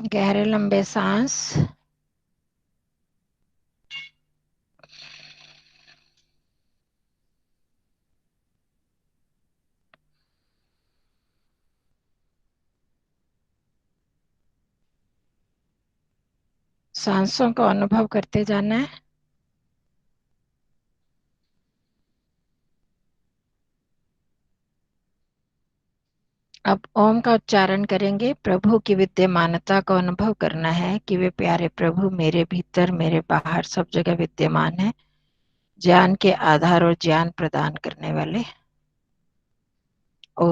गहरे लंबे सांस। सांसों को अनुभव करते जाना है। अब ओम का उच्चारण करेंगे। प्रभु की विद्यमानता को अनुभव करना है कि वे प्यारे प्रभु मेरे भीतर मेरे बाहर सब जगह विद्यमान है, ज्ञान के आधार और ज्ञान प्रदान करने वाले। ओ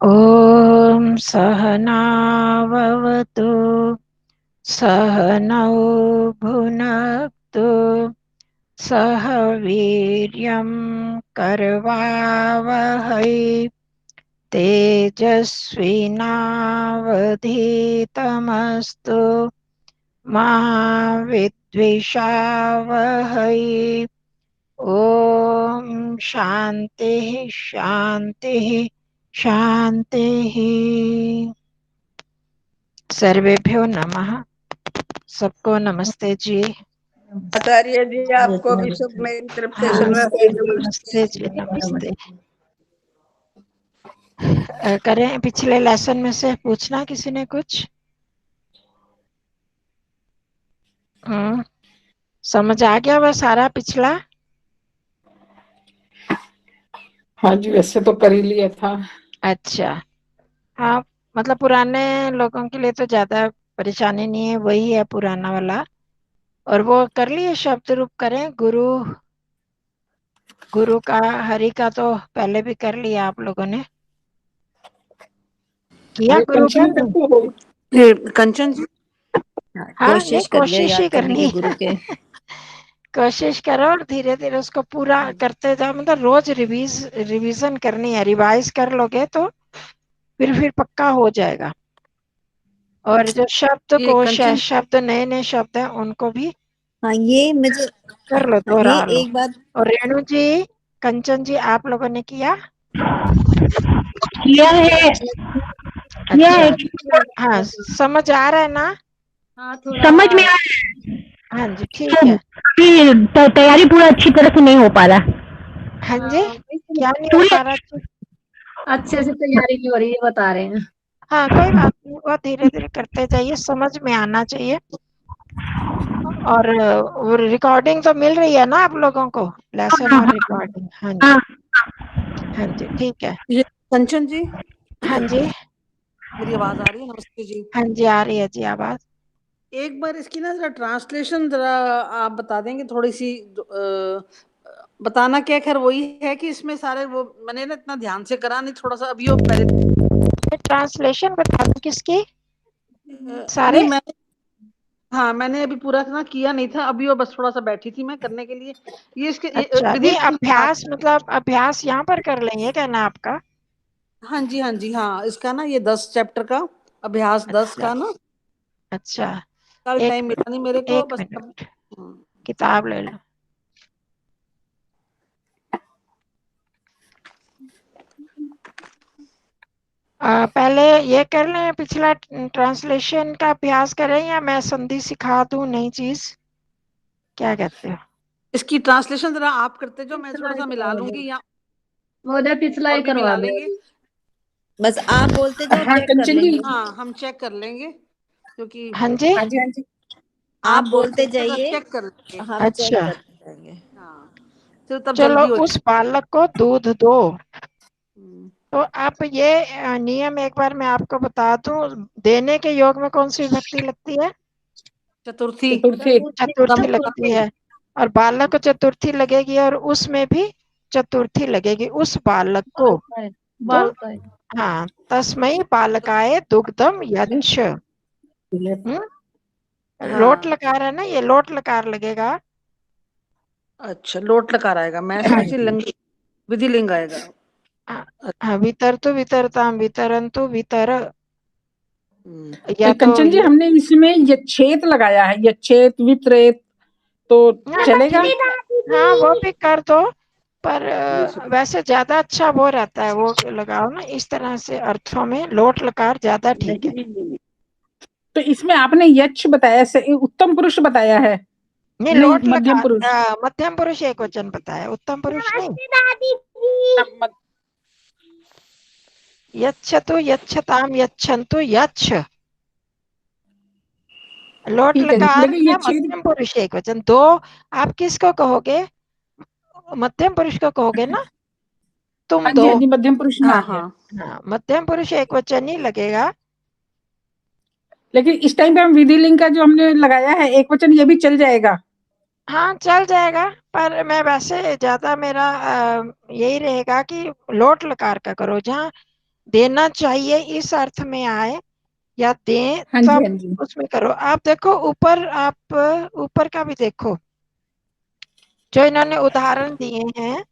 ॐ सहनाववतु सहनौ भुनक्तु सह वीर्यं करवावहै तेजस्विनावधीतमस्तु मा विद्विषावहै। ओम शांति शांति शांति। सर्वेभ्यो नमः। सबको नमस्ते जी। आचार्य जी आपको भी शुभ, मेरी तरफ से हाँ, नमस्ते नमस्ते जी, नमस्ते। करें पिछले लेसन में से पूछना किसी ने कुछ? समझ आ गया वह सारा पिछला? हाँ जी, वैसे तो कर ही लिया था। अच्छा, हाँ, मतलब पुराने लोगों के लिए तो ज्यादा परेशानी नहीं है, वही है पुराना वाला। और वो कर लिए शब्द रूप करें। गुरु, गुरु का, हरि का तो पहले भी कर लिया आप लोगों ने। किया गुरु का? कंचन जी, हाँ, नहीं कोशिश ही करनी गुरु के। कोशिश करो और धीरे धीरे उसको पूरा करते जाओ। मतलब रोज रिवीजन करनी है। रिवाइज कर लोगे तो फिर पक्का हो जाएगा। और जो शब्द कोश है, शब्द नए नए शब्द हैं, उनको भी हाँ, ये मुझे कर लो, ये दोहरा लो। एक बात और रेणु जी, कंचन जी, आप लोगों ने किया? किया है। अच्छा, हाँ, समझ आ रहा है ना? हाँ, थोड़ा समझ में आ रहा हाँ जी, ठीक है। है। अभी तैयारी पूरा अच्छी तरह से नहीं हो पा रहा। हाँ जी, क्या नहीं हो पूरी पा रहा? अच्छे से तैयारी नहीं हो रही है, बता रहे हैं। हाँ, कोई बात नहीं, वो धीरे धीरे करते जाइए, समझ में आना चाहिए। और वो रिकॉर्डिंग तो मिल रही है ना आप लोगों को, लेसन और रिकॉर्डिंग? हाँ जी, हाँ जी, ठीक है। ये कंचन जी, हाँ जी, मेरी आवाज आ रही है? नमस्ते जी। हाँ जी, आ रही है जी आवाज। एक बार इसकी ना जरा ट्रांसलेशन जरा आप बता देंगे, थोड़ी सी बताना क्या। खैर वही है कि इसमें सारे वो मैंने ना इतना ध्यान से करा नहीं, थोड़ा सा अभी वो पहले ट्रांसलेशन बता दूं किसकी? सारे? नहीं मैं, हाँ मैंने अभी पूरा ना किया नहीं था, अभी वो बस थोड़ा सा बैठी थी मैं करने के लिए। ये इसके अच्छा, विधि नहीं अभ्यास, मतलब अभ्यास यहाँ पर कर लेंगे, कहना आपका? हाँ जी, हाँ जी, हाँ, इसका ना ये 10 चैप्टर का अभ्यास, 10 अच्छा, का ना। अच्छा, कल एक टाइम मिला नहीं मेरे मिनट, को एक बस मिनट, किताब ले लो। पहले ये कर लें, पिछला ट्रांसलेशन का अभ्यास करें, या मैं संधि सिखा दूं नई चीज? क्या कहते हो? इसकी ट्रांसलेशन जरा आप करते जो, मैं थोड़ा सा मिला लूंगी या वो जो पिछला और ही भी करवा मिला दो। लेंगे। बस आप बोलते जाओ, हाँ चेक कर कंचन जी। लेंगे। हाँ, हम चेक कर लेंगे क्योंकि हाँ जी, हाँ जी, हाँ जी। आप आप बोलते बोलते तो जाइए, चेक कर लेंगे। हम चेक अच्छा, करते जाएंगे। हाँ, तो तब चलो, जल्दी हो उस बालक को दूध दो। जाए। तो आप ये नियम एक बार मैं आपको बता दूं। देने के योग में कौन सी विभक्ति लगती है? चतुर्थी चतुर्थी चतुर्थी लगती है, और बालक को चतुर्थी लगेगी और उसमें भी चतुर्थी लगेगी उस बालक को। बाल का है। हाँ, तस्मै बालकाय दुग्धम यच्छ। लोट हाँ। लकार है ना, ये लोट लकार लगेगा। अच्छा, लोट लकार आएगा। मैं सोची लिंग, विधिलिंग आएगा। हाँ, वितर तो वितरताम, वितरंतु वितर, या तो कंचन जी ये हमने इसमें यच्छेत लगाया है, यच्छेत वितरेत, तो चलेगा? हाँ, वो भी कर दो, पर वैसे ज्यादा अच्छा वो रहता है, वो लगाओ ना इस तरह से अर्थों में, लोट लकार ज्यादा ठीक है। तो इसमें आपने यच्छ बताया, उत्तम पुरुष बताया है, नहीं, नहीं लोट मध्यम लकार पुरुष। मध्यम पुरुष एक वचन बताया, उत्तम पुरुष नहीं। यच्छतु यच्छताम यच्छन्तु यच्छ, लोट ठीक है जी, लकार लेकिन है यच्छेद, मध्यम पुरुष एक वचन। दो आप किसको कहोगे? मध्यम पुरुष को कहोगे ना, तुम हाँ दो। जी हाँ जी, मध्यम पुरुष में आ हाँ गया। हाँ। हाँ, मध्यम पुरुष एक वचन ही लगेगा। लेकिन इस टाइम पे हम विधिलिंग का जो हमने लगाया है एक वचन, ये भी चल जाएगा? हाँ, चल जाएगा, पर मैं वैसे ज्यादा मेरा यही रहेगा कि लोट लकार का करो, जहाँ देना चाहिए इस अर्थ में आए या दें, हाँ जी हाँ तब जी उसमें करो। आप देखो ऊपर, आप ऊपर का भी देखो, जो इन्होंने उदाहरण दिए हैं।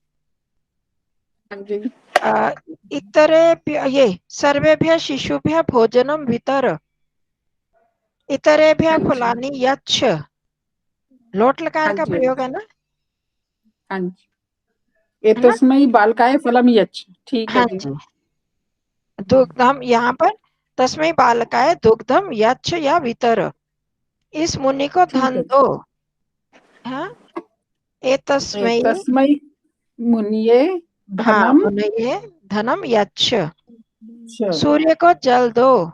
हाँ जी। इतरे ये सर्वेभ्य शिशुभ्य भोजनम वितर, इतरेभ्य हाँ जी फलानि यच्छ, लोट लकार हाँ का जी प्रयोग है ना, हाँ जी। है ना? एतस्मै बालकाय फलम यच्छ, ठीक है हाँ जी। जी, दुग्धम यहाँ पर तस्मै बालकाय दुग्धम यच्छ या वितर, इस मुनि को ठीक धन है, दो। हाँ, एतस्मै, एतस्मै मुनिये हाँ, धनम मुनये धनम यच्छ, च, सूर्य को जल दो,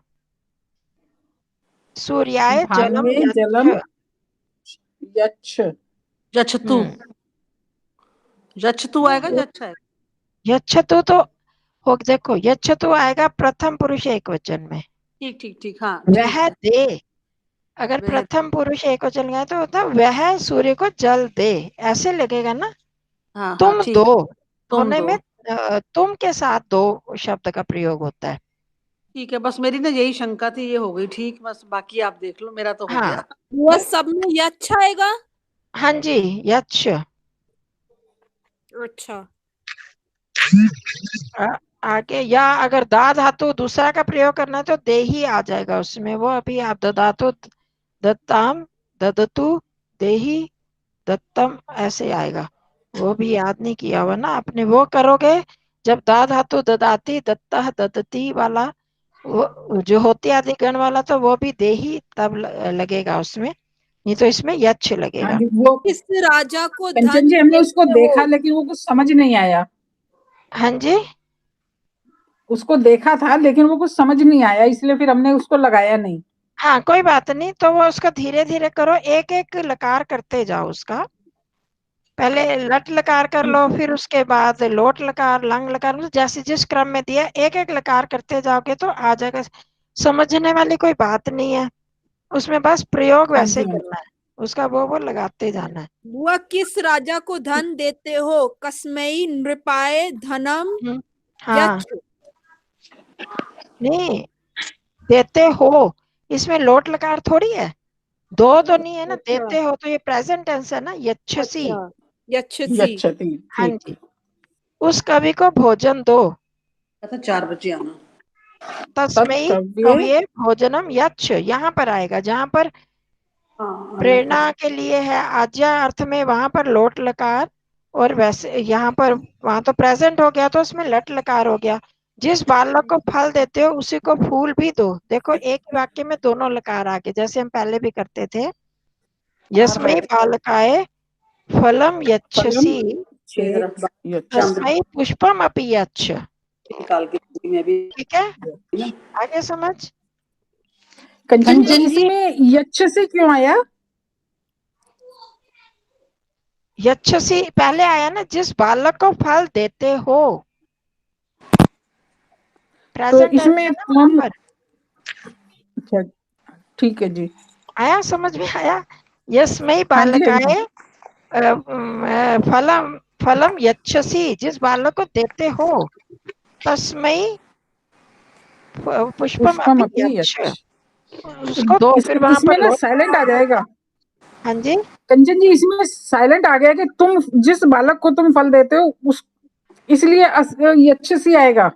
सूर्याय जलम भानुवे जलम यच्छ। यच्छ। जच्छतु, जच्छतु आएगा, जच्छ आएगा। यच्छतु तो हो, देखो यच्छतु आएगा प्रथम पुरुष एक वचन में, ठीक ठीक ठीक, हाँ ठीक वह है। दे। अगर वह, प्रथम पुरुष एक वचन गया तो होता वह सूर्य को जल दे, ऐसे लगेगा ना। हाँ हाँ तुम ठीक। दो तुम होने दो, में तुम के साथ दो शब्द का प्रयोग होता है। ठीक है। बस मेरी ना यही शंका थी, ये हो गई ठीक। बस बाकी आप देख लो, मेरा तो हो हाँ, गया। वो सब में यच्छ आएगा। हाँ जी, यच्छ। अच्छा। आगे, या अगर दा धातु दूसरा का प्रयोग करना है तो दे ही आ जाएगा उसमें, वो अभी आप ददातु, दत्ताम, ददतु, देही, दत्तम, ऐसे आएगा। वो भी याद नहीं किया हुआ ना आपने, वो करोगे जब दा धातु ददाती दत्ता ददती वाला, वो जो होती आदि गण वाला, तो वो भी देही तब लगेगा उसमें, नहीं तो इसमें यच्छ हाँ लगेगा। जी, वो किस राजा को कंचन धन जी हमने उसको देते देखा हो? लेकिन वो कुछ समझ नहीं आया। हाँ जी, उसको देखा था लेकिन वो कुछ समझ नहीं आया, इसलिए फिर हमने उसको लगाया नहीं। हाँ, कोई बात नहीं, तो वो उसका धीरे धीरे करो, एक एक लकार करते जाओ उसका। पहले लट लकार कर लो, फिर उसके बाद लोट लकार, लंग लकार, मतलब जैसे जिस क्रम में दिया एक एक लकार करते जाओगे तो आ जाएगा। समझने वाली कोई बात नहीं है उसमें, बस प्रयोग हाँ वैसे जी ही हाँ जी। करना है, उसका वो लगाते जाना है। बुआ किस राजा को धन देते हो? कस्मई नृपाय धनम हाँ, यच्छ। नहीं, देते हो, इसमें लोट लकार थोड़ी है, दो तो नहीं है ना, अच्छा देते हो तो ये प्रेजेंट टेंस है ना, यच्छसी। अच्छा, यच्छसी। यच्छति, हाँ ठीक। जी, उस कवि को भोजन दो, कहता 4 बजे आना। तस्मैई तत्कव्ये, कविये भोजनम यच्छ, यहाँ पर आएगा, जहाँ पर हाँ आना था। प्रेरणा के लिए है आज्ञा अर्थ में, वहां पर लोट लकार, और वैसे यहाँ पर, वहां तो प्रेजेंट हो गया तो उसमें लट लकार हो गया। जिस बालक को फल देते हो उसी को फूल भी दो। देखो एक ही वाक्य में दोनों लकार आ गए, जैसे हम पहले भी करते थे। यस्मै बालकाय फलम फलम यच्छसि मेरी छेद तरफ यच्छ। तस्मै पुष्पम अपि यच्छ। निकाल के मैं भी ठीक है, ना। आगे समझ। कंचन जी इसमें यच्छ से क्यों आया? यच्छसि पहले आया ना, जिस बालक को फल देते हो, तो प्रेजेंट टेंस इसमें है ना वहां तुम, पर। अच्छा ठीक है जी। आया, समझ में आया? यस्मै हाँ जी, हाँ बालकाय जी। फलम फलम यच्छसि, जिस बालक को देते हो, तस्मै पुष्पम पुष्पम अपि अपनी यच्छ, उसको दो। फिर वहां इसमें पर ना लोट। साइलेंट आ जाएगा हाँ जी, कंचन जी, इसमें साइलेंट आ गया कि तुम जिस बालक को तुम फल देते हो उस, इसलिए ये अच्छे से आएगा।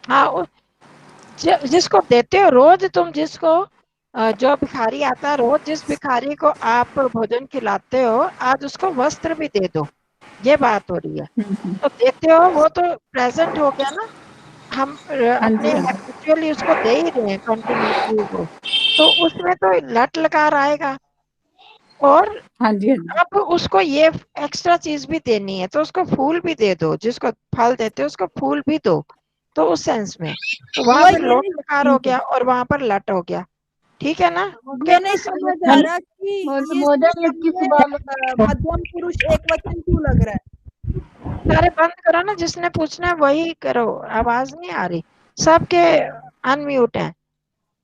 हाँ, जिसको देते हो रोज, तुम जिसको जो भिखारी आता है, रोज जिस भिखारी को आप भोजन खिलाते हो, आज उसको वस्त्र भी दे दो, ये बात हो रही है। तो देते हो, वो तो प्रेजेंट हो गया ना, हम हाँ अपने जी, हाँ जी। हैबिचुअली उसको दे ही रहे हैं कंटिन्यूसली वो, तो उसमें तो लट लकार आएगा। और हाँ जी, हाँ जी। अब उसको ये एक्स्ट्रा चीज भी देनी है, तो उसको फूल भी दे दो, जिसको फल देते हो उसको फूल भी दो। तो उस सेंस में तो वहां बुआ पर ये लोट नहीं, लकार हो गया और वहां पर लट हो गया। ठीक है ना? ये कितना नहीं सही समझ आ है? रहा कि ये मोजा इसमें ये सब किस में बाल मध्यम पुरुष एक वचन क्यों लग रहा है? सारे बंद करो ना, जिसने पूछना है वही करो, आवाज नहीं आ रही, सबके अनम्यूट है।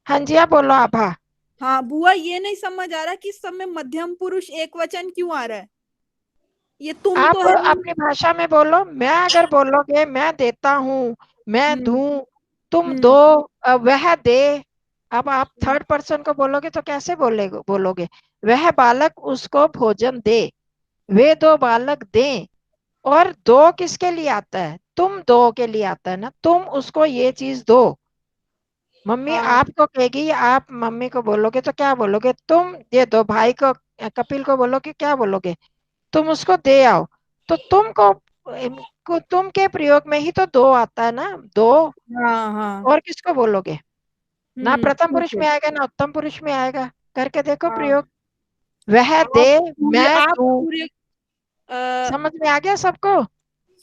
हाँ जी, आप बोलो आभा। हाँ बुआ, ये नहीं समझ आ रहा कि इस सब में मध्यम पुरुष एक वचन क्यों आ रहा है? ये तुम आप तो है नहीं। अपनी भाषा में बोलो। मैं अगर बोलोगे मैं देता हूँ, मैं हम्म, दूं, तुम दो, हम्म, वह दे। अब आप थर्ड पर्सन को बोलोगे तो कैसे बोलोगे? वह बालक उसको भोजन दे, वे दो बालक दें। और दो किसके लिए आता है? तुम दो के लिए आता है ना, तुम उसको ये चीज दो। मम्मी हाँ, आपको कहेगी, आप मम्मी को बोलोगे तो क्या बोलोगे? तुम ये दो। भाई को, कपिल को बोलोगे, क्या बोलोगे? तुम उसको दे आओ। तो तुम के प्रयोग में ही तो दो आता है ना, दो। हाँ, हाँ। और किसको बोलोगे? ना प्रथम ठीक पुरुष है। में आएगा ना उत्तम पुरुष में आएगा। करके देखो हाँ, प्रयोग। वह आप दे, सूर्य मैं आप दूं। सूर्य अ, समझ में आ गया सबको?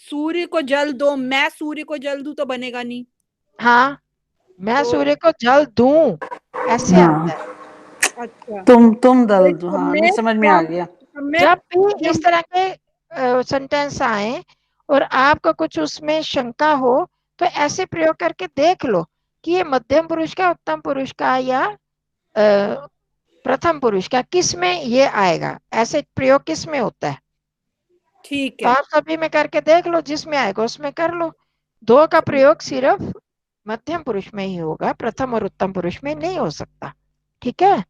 सूर्य को जल दो, मैं सूर्य को जल दूं तो बनेगा नहीं। हाँ, मैं तो सूर्य को जल दूं, ऐसे हाँ, आता है। अच्छा, तुम तो दल इस दो। सब हाँ, नहीं में समझ में आ कौन, गया। सब में जब भी इस मध्यम। तरह के सेंटेंस आए और आपको कुछ उसमें शंका हो, तो ऐसे प्रयोग करके देख लो कि ये मध्यम पुरुष का, उत्तम पुरुष का, या प्रथम पुरुष का, किस में ये आएगा, ऐसे प्रयोग किस में होता है। ठीक तो है। आप सभी में करके देख लो, जिसमें आएगा उसमें कर लो। दो का प्रयोग सिर्फ मध्यम पुरुष में ही होगा, प्रथम और उत्तम पुरुष में नहीं हो सकता। ठीक है?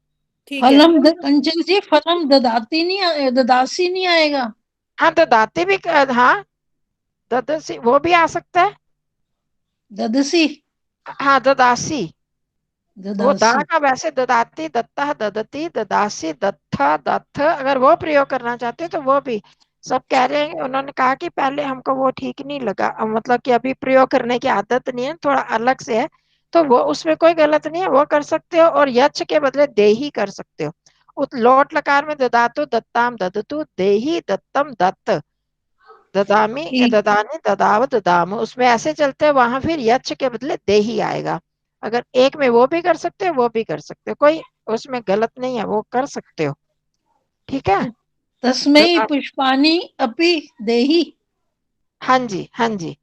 ठीक है। फलम कंचन जी, फलम ददाती नहीं ददासी नहीं आएगा? हाँ, तो दाते भी, हाँ, ददसी वो भी आ सकता है। ददसी, हाँ, ददासी। वो दा ददासी। का वैसे ददाती, दत्ता, ददती, ददासी, दत्था, दत्थ, अगर वो प्रयोग करना चाहते हैं तो वो भी। सब कह रहे हैं, उन्होंने कहा कि पहले हमको वो ठीक नहीं लगा, मतलब कि अभी प्रयोग करने की आदत नहीं है, थोड़ा अलग से है। तो वो उसमें कोई गलत नहीं है, वो कर सकते हो। और यच्छ के बदले देही कर सकते हो। उत लोट लकार में ददातु दत्ताम ददतु देही दत्तम दत्त, ददामी ठीक। ददानी ददाव ददाम, उसमें ऐसे चलते हैं। वहां फिर यच्छ के बदले देही आएगा। अगर एक में वो भी कर सकते हो, वो भी कर सकते हो, कोई उसमें गलत नहीं है, वो कर सकते हो। ठीक है? तस्मै पुष्पाणि अपि देहि। हाँ जी, हाँ जी,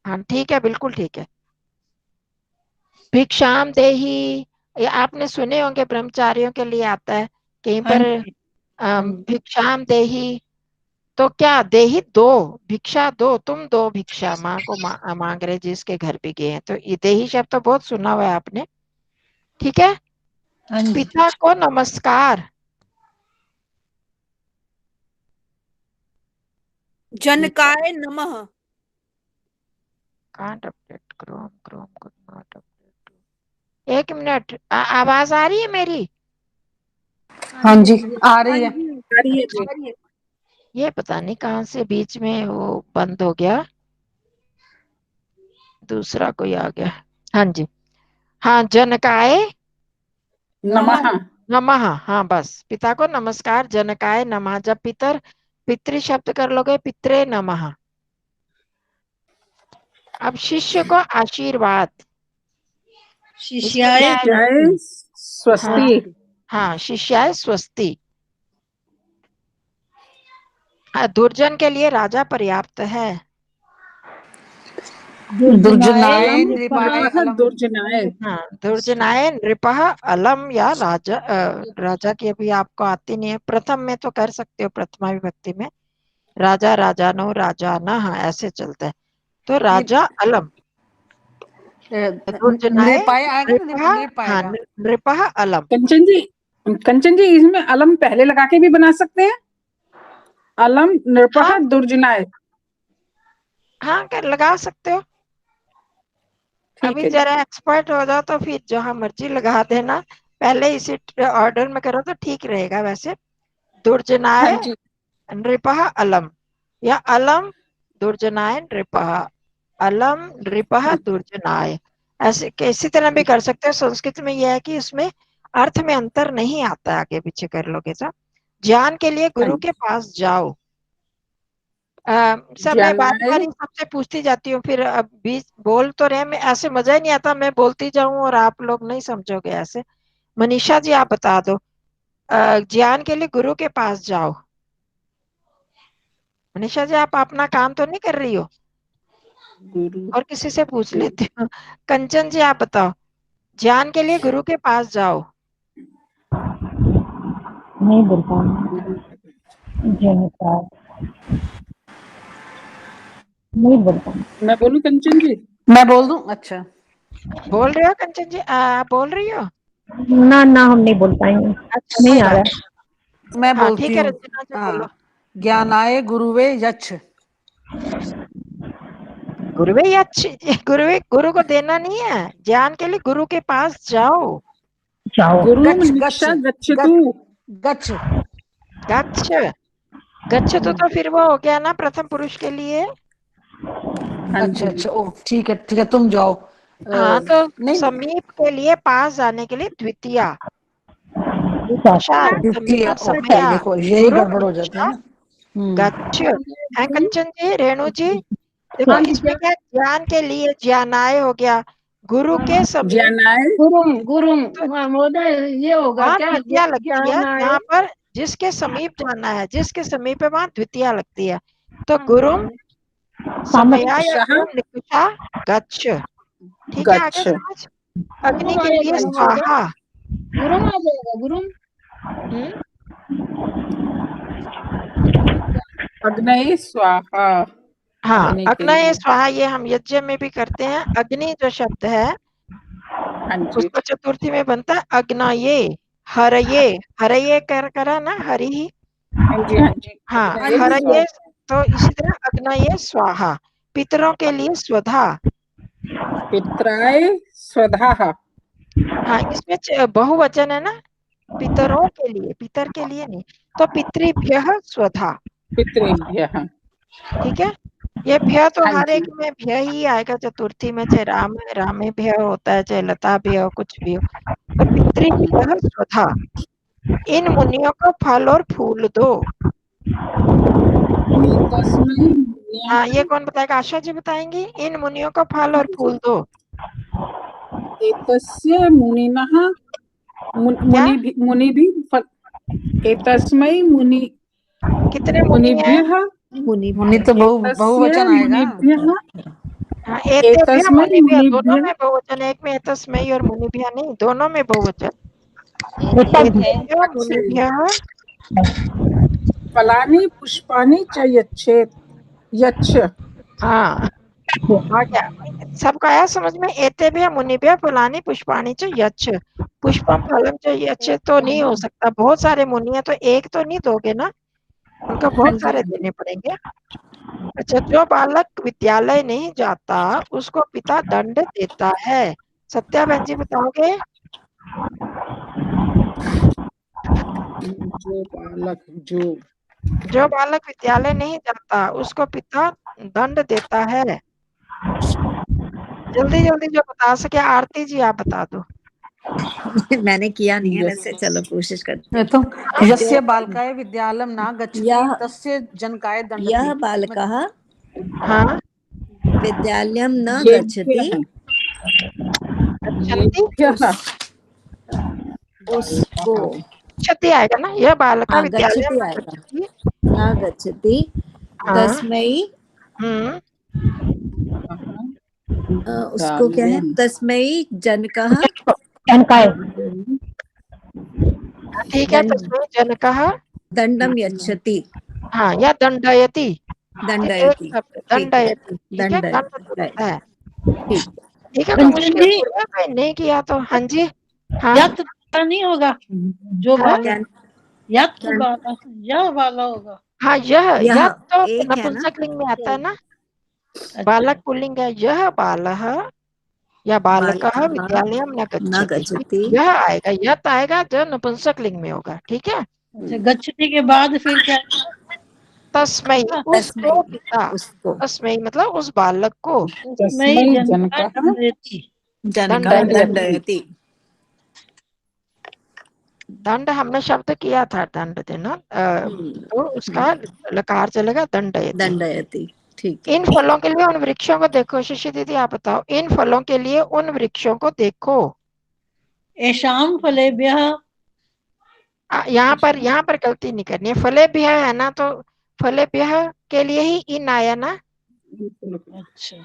हाँ, ठीक है, बिल्कुल ठीक है। भिक्षाम देही, ये आपने सुने होंगे, ब्रह्मचारियों के लिए आता है कहीं हाँ पर। जी, हाँ जी। भिक्षाम देही, तो क्या देही दो, भिक्षा दो, तुम दो भिक्षा, माँ को मांग रहे जिसके घर भी गए हैं। तो ये देही शब्द तो बहुत सुना हुआ है आपने। ठीक है? हाँ जी। पिता को नमस्कार। जनकाय नमः। Can't update, Chrome Chrome could not update. एक मिनट, आवाज आ रही है मेरी? हाँ जी, आ हाँ रही है। जी, आ रही है जी। ये पता नहीं कहाँ से बीच में वो बंद हो गया, दूसरा कोई आ गया। हाँ जी, हाँ, जनकाय नमः। नमः। हाँ, बस पिता को नमस्कार, जनकाय नमः। जब पितृ शब्द कर लोगे, पित्रे नमः। अब शिष्य को आशीर्वाद, इसमें शिष्याय क्या है? जय हाँ, स्वस्ति। हाँ, शिष्याय स्वस्ति। दुर्जन के लिए राजा पर्याप्त है। दुर्जनाय नृपाय नृपाः अलम। दुर्जनाय। हाँ, दुर्जनाय नृपः अलम या राजा राजा की अभी आपको आती नहीं है। प्रथम में तो कर सकते हो, प्रथमा विभक्ति में राजा राजानो राजानः ऐसे चलते हैं। तो राजा अलम दुर्जनाय नृपाय आएगा ना, नृपः, नृप हाँ आएगा। कंचन नृपः अलम। कंचन जी इसमें अलम पहले लगा के भी बना सकते हैं। अलम नृपः हाँ दुर्जनाय। हाँ, कर लगा सकते हो। ठीक अभी है जी। जरा एक्सपर्ट हो जाओ तो फिर जहां मर्जी लगा देना, पहले इसी ऑर्डर में करो तो ठीक रहेगा। वैसे दुर्जनाय हाँ जी। नृपः अलम या अलम दुर्जनाय नृपः, अलम नृपः दुर्जनाय, ऐसे इसी तरह भी कर सकते हो। संस्कृत में यह है कि इसमें अर्थ में अंतर नहीं आता, आगे पीछे कर लोगे तो। ज्ञान के लिए हाँ गुरु जी। के पास जाओ। सब मैं बारी ज्ञानाय। बारी सबसे पूछती जाती हूँ, फिर अब बीच बोल तो रहे, मैं ऐसे मजा ही नहीं आता, मैं बोलती जाऊं और आप लोग नहीं समझोगे ऐसे। मनीषा जी आप बता दो, ज्ञान के लिए गुरु के पास जाओ। मनीषा जी आप अपना काम तो नहीं कर रही हो गुरु और किसी से पूछ लेती हो। कंचन जी आप बताओ, ज्ञान के लिए गुरु के पास जाओ। नहीं बोल पाऊंगी। गुरु। जयकार नहीं बोल पाऊंगी। मैं बोलूं कंचन जी? मैं बोल दूं? अच्छा, बोल रहे हो कंचन जी, बोल रही हो? ना ना हम नहीं बोल पाएंगे, अच्छा नहीं कोई आ बात रहा नहीं। मैं हाँ बोलती ठीक है, हूँ। रंजना जी बोलो। हाँ, ज्ञानाय गुरुवे यच्छ। गुरुवे या गुरुवे, गुरु को देना नहीं है, ज्ञान के लिए गुरु के पास जाओ। है। जाओ। गुरु गच्छ गच्छ निक्षा गच्छतु। गच्छ। गच्छ, गच्छ तो फिर वो हो गया ना प्रथम पुरुष के लिए। हाँ अच्छा जी। अच्छा, ओ ठीक है तुम जाओ। हाँ तो नहीं, समीप के लिए पास जाने के लिए द्वितीया, चौथा। निकषा द्वितीय। समीप ओके, समया देखो यही गुरु गड़बड़ हो जाती है निकषा ना। गच्छ है। कंचन जी, रेणु जी, देखो हाँ जी, इसमें क्या, ज्ञान के लिए ज्ञानाय हो गया, गुरु के समीप ज्ञानाय। गुरुम गुरुम। तो हाँ महोदय, ये होगा वहां क्या? द्वितीया लगती है, ज्ञान आए। जहाँ पर जिसके समीप जाना है, जिसके समीप है वहां द्वितीया लगती है। तो हाँ, गुरुम समया या निकषः गुरुम निकषा गच्छ। ठीक है, आगे गच्छ। समझ। अग्नि गुरुम के लिए आएगा ना महोदय? स्वाहा। गुरुम आ जाएगा, गुरुम। हम्म, अग्नये स्वाहा। हाँ अग्नि के अग्नये लिए। स्वाहा ये हम यज्ञ में भी करते हैं। अग्नि जो शब्द है हाँ जी। उसको चतुर्थी में बनता है अग्नये, हरये, हरये कर करा ना, हरि ही। हाँ जी। हाँ जी। हाँ अग्नये हरये, स्वाहा। तो इसी तरह अग्नये स्वाहा। पितरों के लिए स्वधा। पित्राय स्वधाः। हाँ इसमें बहुवचन है ना, पितरों के लिए, पितर के लिए नहीं। तो पितृभ्यः स्वधा। पितृभ्यः। ठीक है, ये भ्य तो हाँ हर जी। एक में भ्य ही आएगा चतुर्थी में, चाहे राम है रामे भ्य होता है, चाहे लता भ्य हो, कुछ भी हो। तो पितृभ्यः स्वधा। इन मुनियों को फल और फूल दो। तस्मै हाँ ये कौन बताएगा, आशा जी बताएंगी। इन मुनियों को फल और फूल दो। एतस्य मुनिनः क्या, मुनिभिः एतस्मै कितने मुनि हैं? मुनिभ्यः मुनि तो एतस्य बहुवचन आएगा। मुनिभ्यः हाँ एतेभ्य एतस्मै मुनिभ्य, दोनों मुनिभ्यः में बहुवचन है, एक में एतस्मै और मुनिभ्य नहीं, दोनों में बहुवचन। ऊपर भी। एतेभ्यो अच्छा जी। मुनिभ्यः। फलानि पुष्पाणि च यच्छ। हाँ आ गया, सबको आया समझ में। एतेभ्य मुनिभ्य फलानि पुष्पाणि च यच्छ। पुष्पम फलम च यच्छ तो नहीं हो सकता, बहुत सारे मुनि हैं तो एक तो नहीं दोगे ना, उनको हाँ बहुत जी। सारे देने पड़ेंगे। अच्छा, जो बालक विद्यालय नहीं जाता उसको पिता दंड देता है। सत्या बहन जी बताओगे? जो बालक विद्यालय नहीं जाता उसको पिता दंड देता है। जल्दी जल्दी जो बता सके। आरती जी आप बता दो। मैंने किया नहीं है यस। वैसे, चलो कोशिश करते हैं। तो यस्य बालकाय विद्यालयं न गच्छति यह तस्य जनकाय दंडति। यह बालकः हाँ विद्यालयं न गच्छति येभ्यः गच्छन्ति, येभ्यः उसको गच्छति आएगा ना, यह बालका हाँ विद्यालय गच्छति में आएगा, गच्छति। न गच्छति हाँ तस्मै हम्म, उसको क्या है, तस्मई जनकः जनकाय ठीक है, तस्मै जनकः दंडम यच्छति, हाँ, या दंडयति, एक दंडयति, शब्द ठीक है, दंडयति, ठीक है, दंड दंडयति, देता है, ठीक। ठीक है। कोई कंचन मुश्किल जी, थोड़ी है, कोई नहीं किया तो। हाँ जी, हाँ यत वाला नहीं होगा, जो हाँ वाला, यत वाला, यह वाला होगा। हाँ, यह यह तो एक है ना, नपुंसक लिंग में आता है ना, बालक पुल्लिंग है, यह बालः या बालकः बालकः विद्यालयं न न गच्छति, गच्छति, यह आएगा, यत आएगा जो नपुंसक लिंग में होगा, ठीक है। अच्छा, गच्छति के बाद फिर क्या? तस्मै, तस्मै, उसको पिता, उसको, तस्मै मतलब उस बालक को, तस्मै जनकाय दंडयति, जनकः दंडयति, दंड हमने शब्द किया था, दंड देना, तो उसका लकार चलेगा दंडयति। दंडयति, ठीक है। इन फलों के लिए उन वृक्षों को देखो। शिशि दीदी आप बताओ, इन फलों के लिए उन वृक्षों को देखो। येषां फलेभ्यः, यहाँ पर गलती नहीं करनी है, फलेभ्यः है ना, तो फलेभ्यः के लिए ही इन आया ना। अच्छा,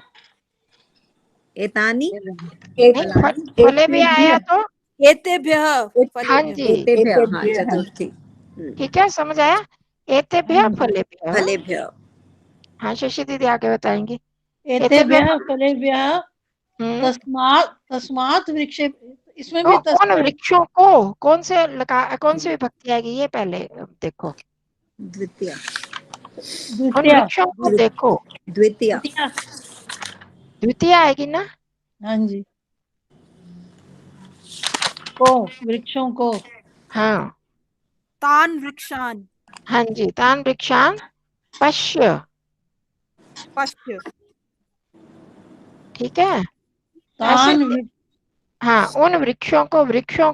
एतानि, नहीं, फलेभ्यः आया तो एतेभ्यः हाँ जी, एतेभ्यः, हाँ, चतुर्थी, ठीक है, समझ आया। एतेभ्यः फलेभ्यः, फलेभ्यः, हाँ शशि दीदी आगे बताएंगे। एतेभ्यः फलेभ्यः हम्म, तस्मात्, तस्मात् वृक्षे, इसमें तो भी उन तस्मात्, वृक्षों को कौन सी विभक्ति आएगी, ये पहले देखो। द्वितीय, उन द्वितीय, वृक्षों को देखो, द्वितीय, द्वितीय, द्वितीय आएगी ना। हाँ जी, को, वृक्षों को, हाँ तान वृक्षान हाँ जी, तान वृक्षान पश्य, पश्य, ठीक है। ऐसे तान वृक्ष, हाँ, उन वृक्षों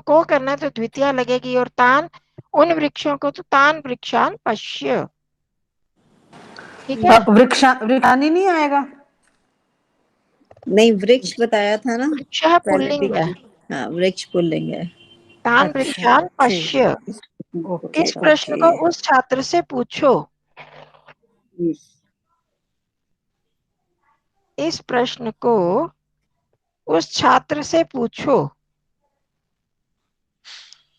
को करना है तो द्वितीय लगेगी, और तान उन वृक्षों को तो तान वृक्षान पश्य, ठीक है। वृक्षानी नहीं आएगा। नहीं, वृक्ष बताया था ना वृक्ष पहले भी, पुल्लिंग है, हाँ, वृक्ष पुल्लिंग है। तान अच्छा, वृक्षान पश्य। ओके, इस प्रश्न को उस छात्र से पूछो, इस प्रश्न को उस छात्र से पूछो।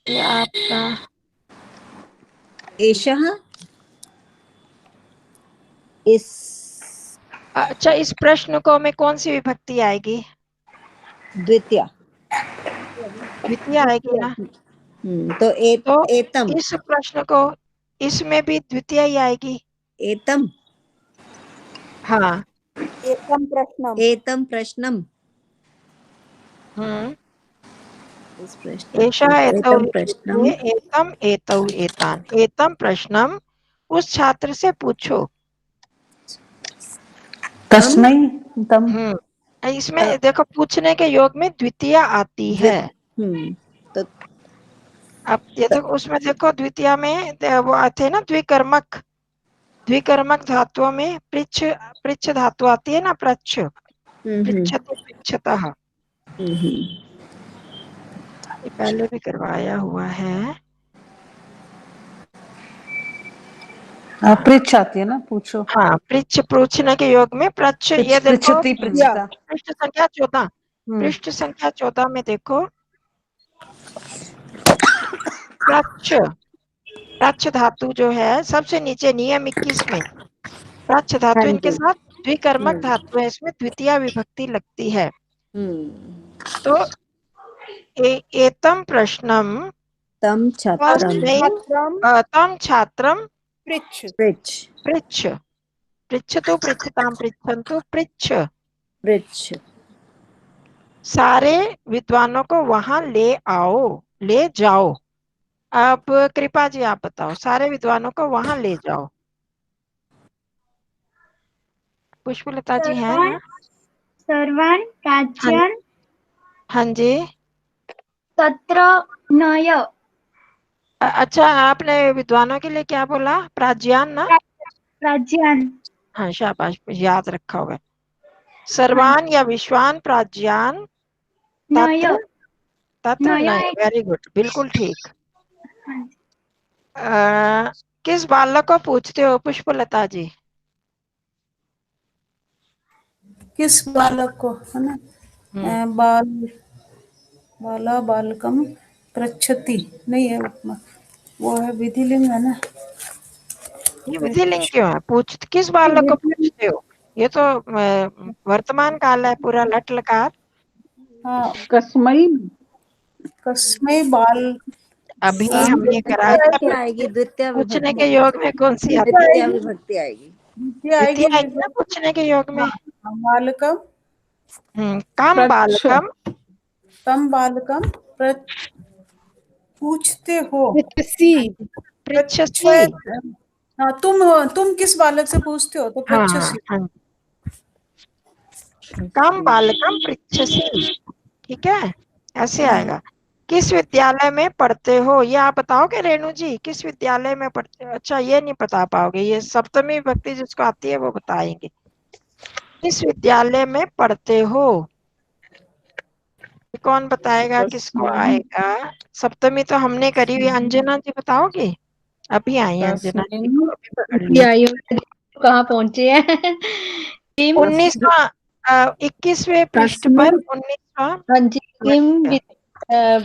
ये आपका एषः, इस, अच्छा, इस प्रश्न को में कौन सी विभक्ति आएगी, द्वितीय, द्वितीय आएगी ना। तो तो एतम, इस प्रश्न को इसमें भी द्वितीय ही आएगी। एतम, हाँ, एकम प्रश्नम, एतम प्रश्नम, इस प्रश्न, एषः एतौ एतम प्रश्नम, एतम एतौ एतान, एतम प्रश्नम उस छात्र से पूछो। तस्मै तम, इसमें देखो पूछने के योग में द्वितीय आती है। तो अब ये तो उसमें देखो द्वितीय में वो आते हैं ना द्विकर्मक, द्विकर्मक धातुओं में पृच्छ धातु आती है ना, पृच्छ, पृच्छते पृच्छतः, ये पहले भी करवाया हुआ है। पृच्छ आती है ना, पूछो। हाँ, पृच्छ, पूछने के योग में पृच्छ, ये देखो पृच्छति, पृच्छता। पृष्ठ संख्या 14, पृष्ठ संख्या 14 में देखो पृच्छ, पृच्छ धातु जो है सबसे नीचे नियम 21 में पृच्छ धातु, इनके साथ द्विकर्मक धातु है, इसमें द्वितीय विभक्ति लगती है। तो एतम प्रश्नम तम छात्रम, तम छात्रम पृच्छ, पृच्छ, पृच्छ, पृच्छतु पृच्छताम पृच्छन्तु पृच्छ, पृच्छ, सारे विद्वानों को वहां ले आओ, ले जाओ। अब कृपा जी आप बताओ, सारे विद्वानों को वहां ले जाओ। पुष्पलता जी हैं ना। सर्वान् राज्यान् हाँ जी, तत्र नय, अच्छा आपने विद्वानों के लिए क्या बोला, प्राज्ञान ना। राज्यान्, हाँ शाबाश, याद रखा होगा। सर्वान या विश्वान प्राज्ञान नय, तत्र, तत्र नय नय, एक, वेरी गुड, बिल्कुल ठीक। किस बालक को पूछते हो पुष्पलता जी। किस बालक को, है ना? बाल बाला बालकम पृच्छति नहीं है, वो है विधिलिंग है ना। ये विधिलिंग क्यों है? किस बालक को पूछते हो? ये तो वर्तमान काल है पूरा, लट लकार। हाँ, कस्मई बाल अभी हमने कराया था, क्या आएगी? द्वितीय पूछने विभक्ति। के योग में कौन सी आती है? द्वितीय विभक्ति आएगी। द्वितीय आएगी द्वितीय आएगी ना पूछने के योग में। बालकम कम बालकम तम बालकम पूछते हो। पृच्छसि। हाँ, तुम किस बालक से पूछते हो तो हाँ पृच्छसि। हाँ, कम बालकम पृच्छसि, ठीक है, ऐसे आएगा। किस विद्यालय में पढ़ते हो? ये आप बताओगे रेणु जी, किस विद्यालय में पढ़ते हो? अच्छा, ये नहीं बता पाओगे, ये सप्तमी विभक्ति जिसको आती है वो बताएंगे। किस विद्यालय में पढ़ते हो? कौन बताएगा? किसको आएगा? सप्तमी तो हमने करी हुई। अंजना जी बताओगे? अभी आई है अंजना जी, को अभी पकड़ लिया। कहाँ पहुंचे हैं? 21वें पृष्ठ पर 19वां। हाँ जी,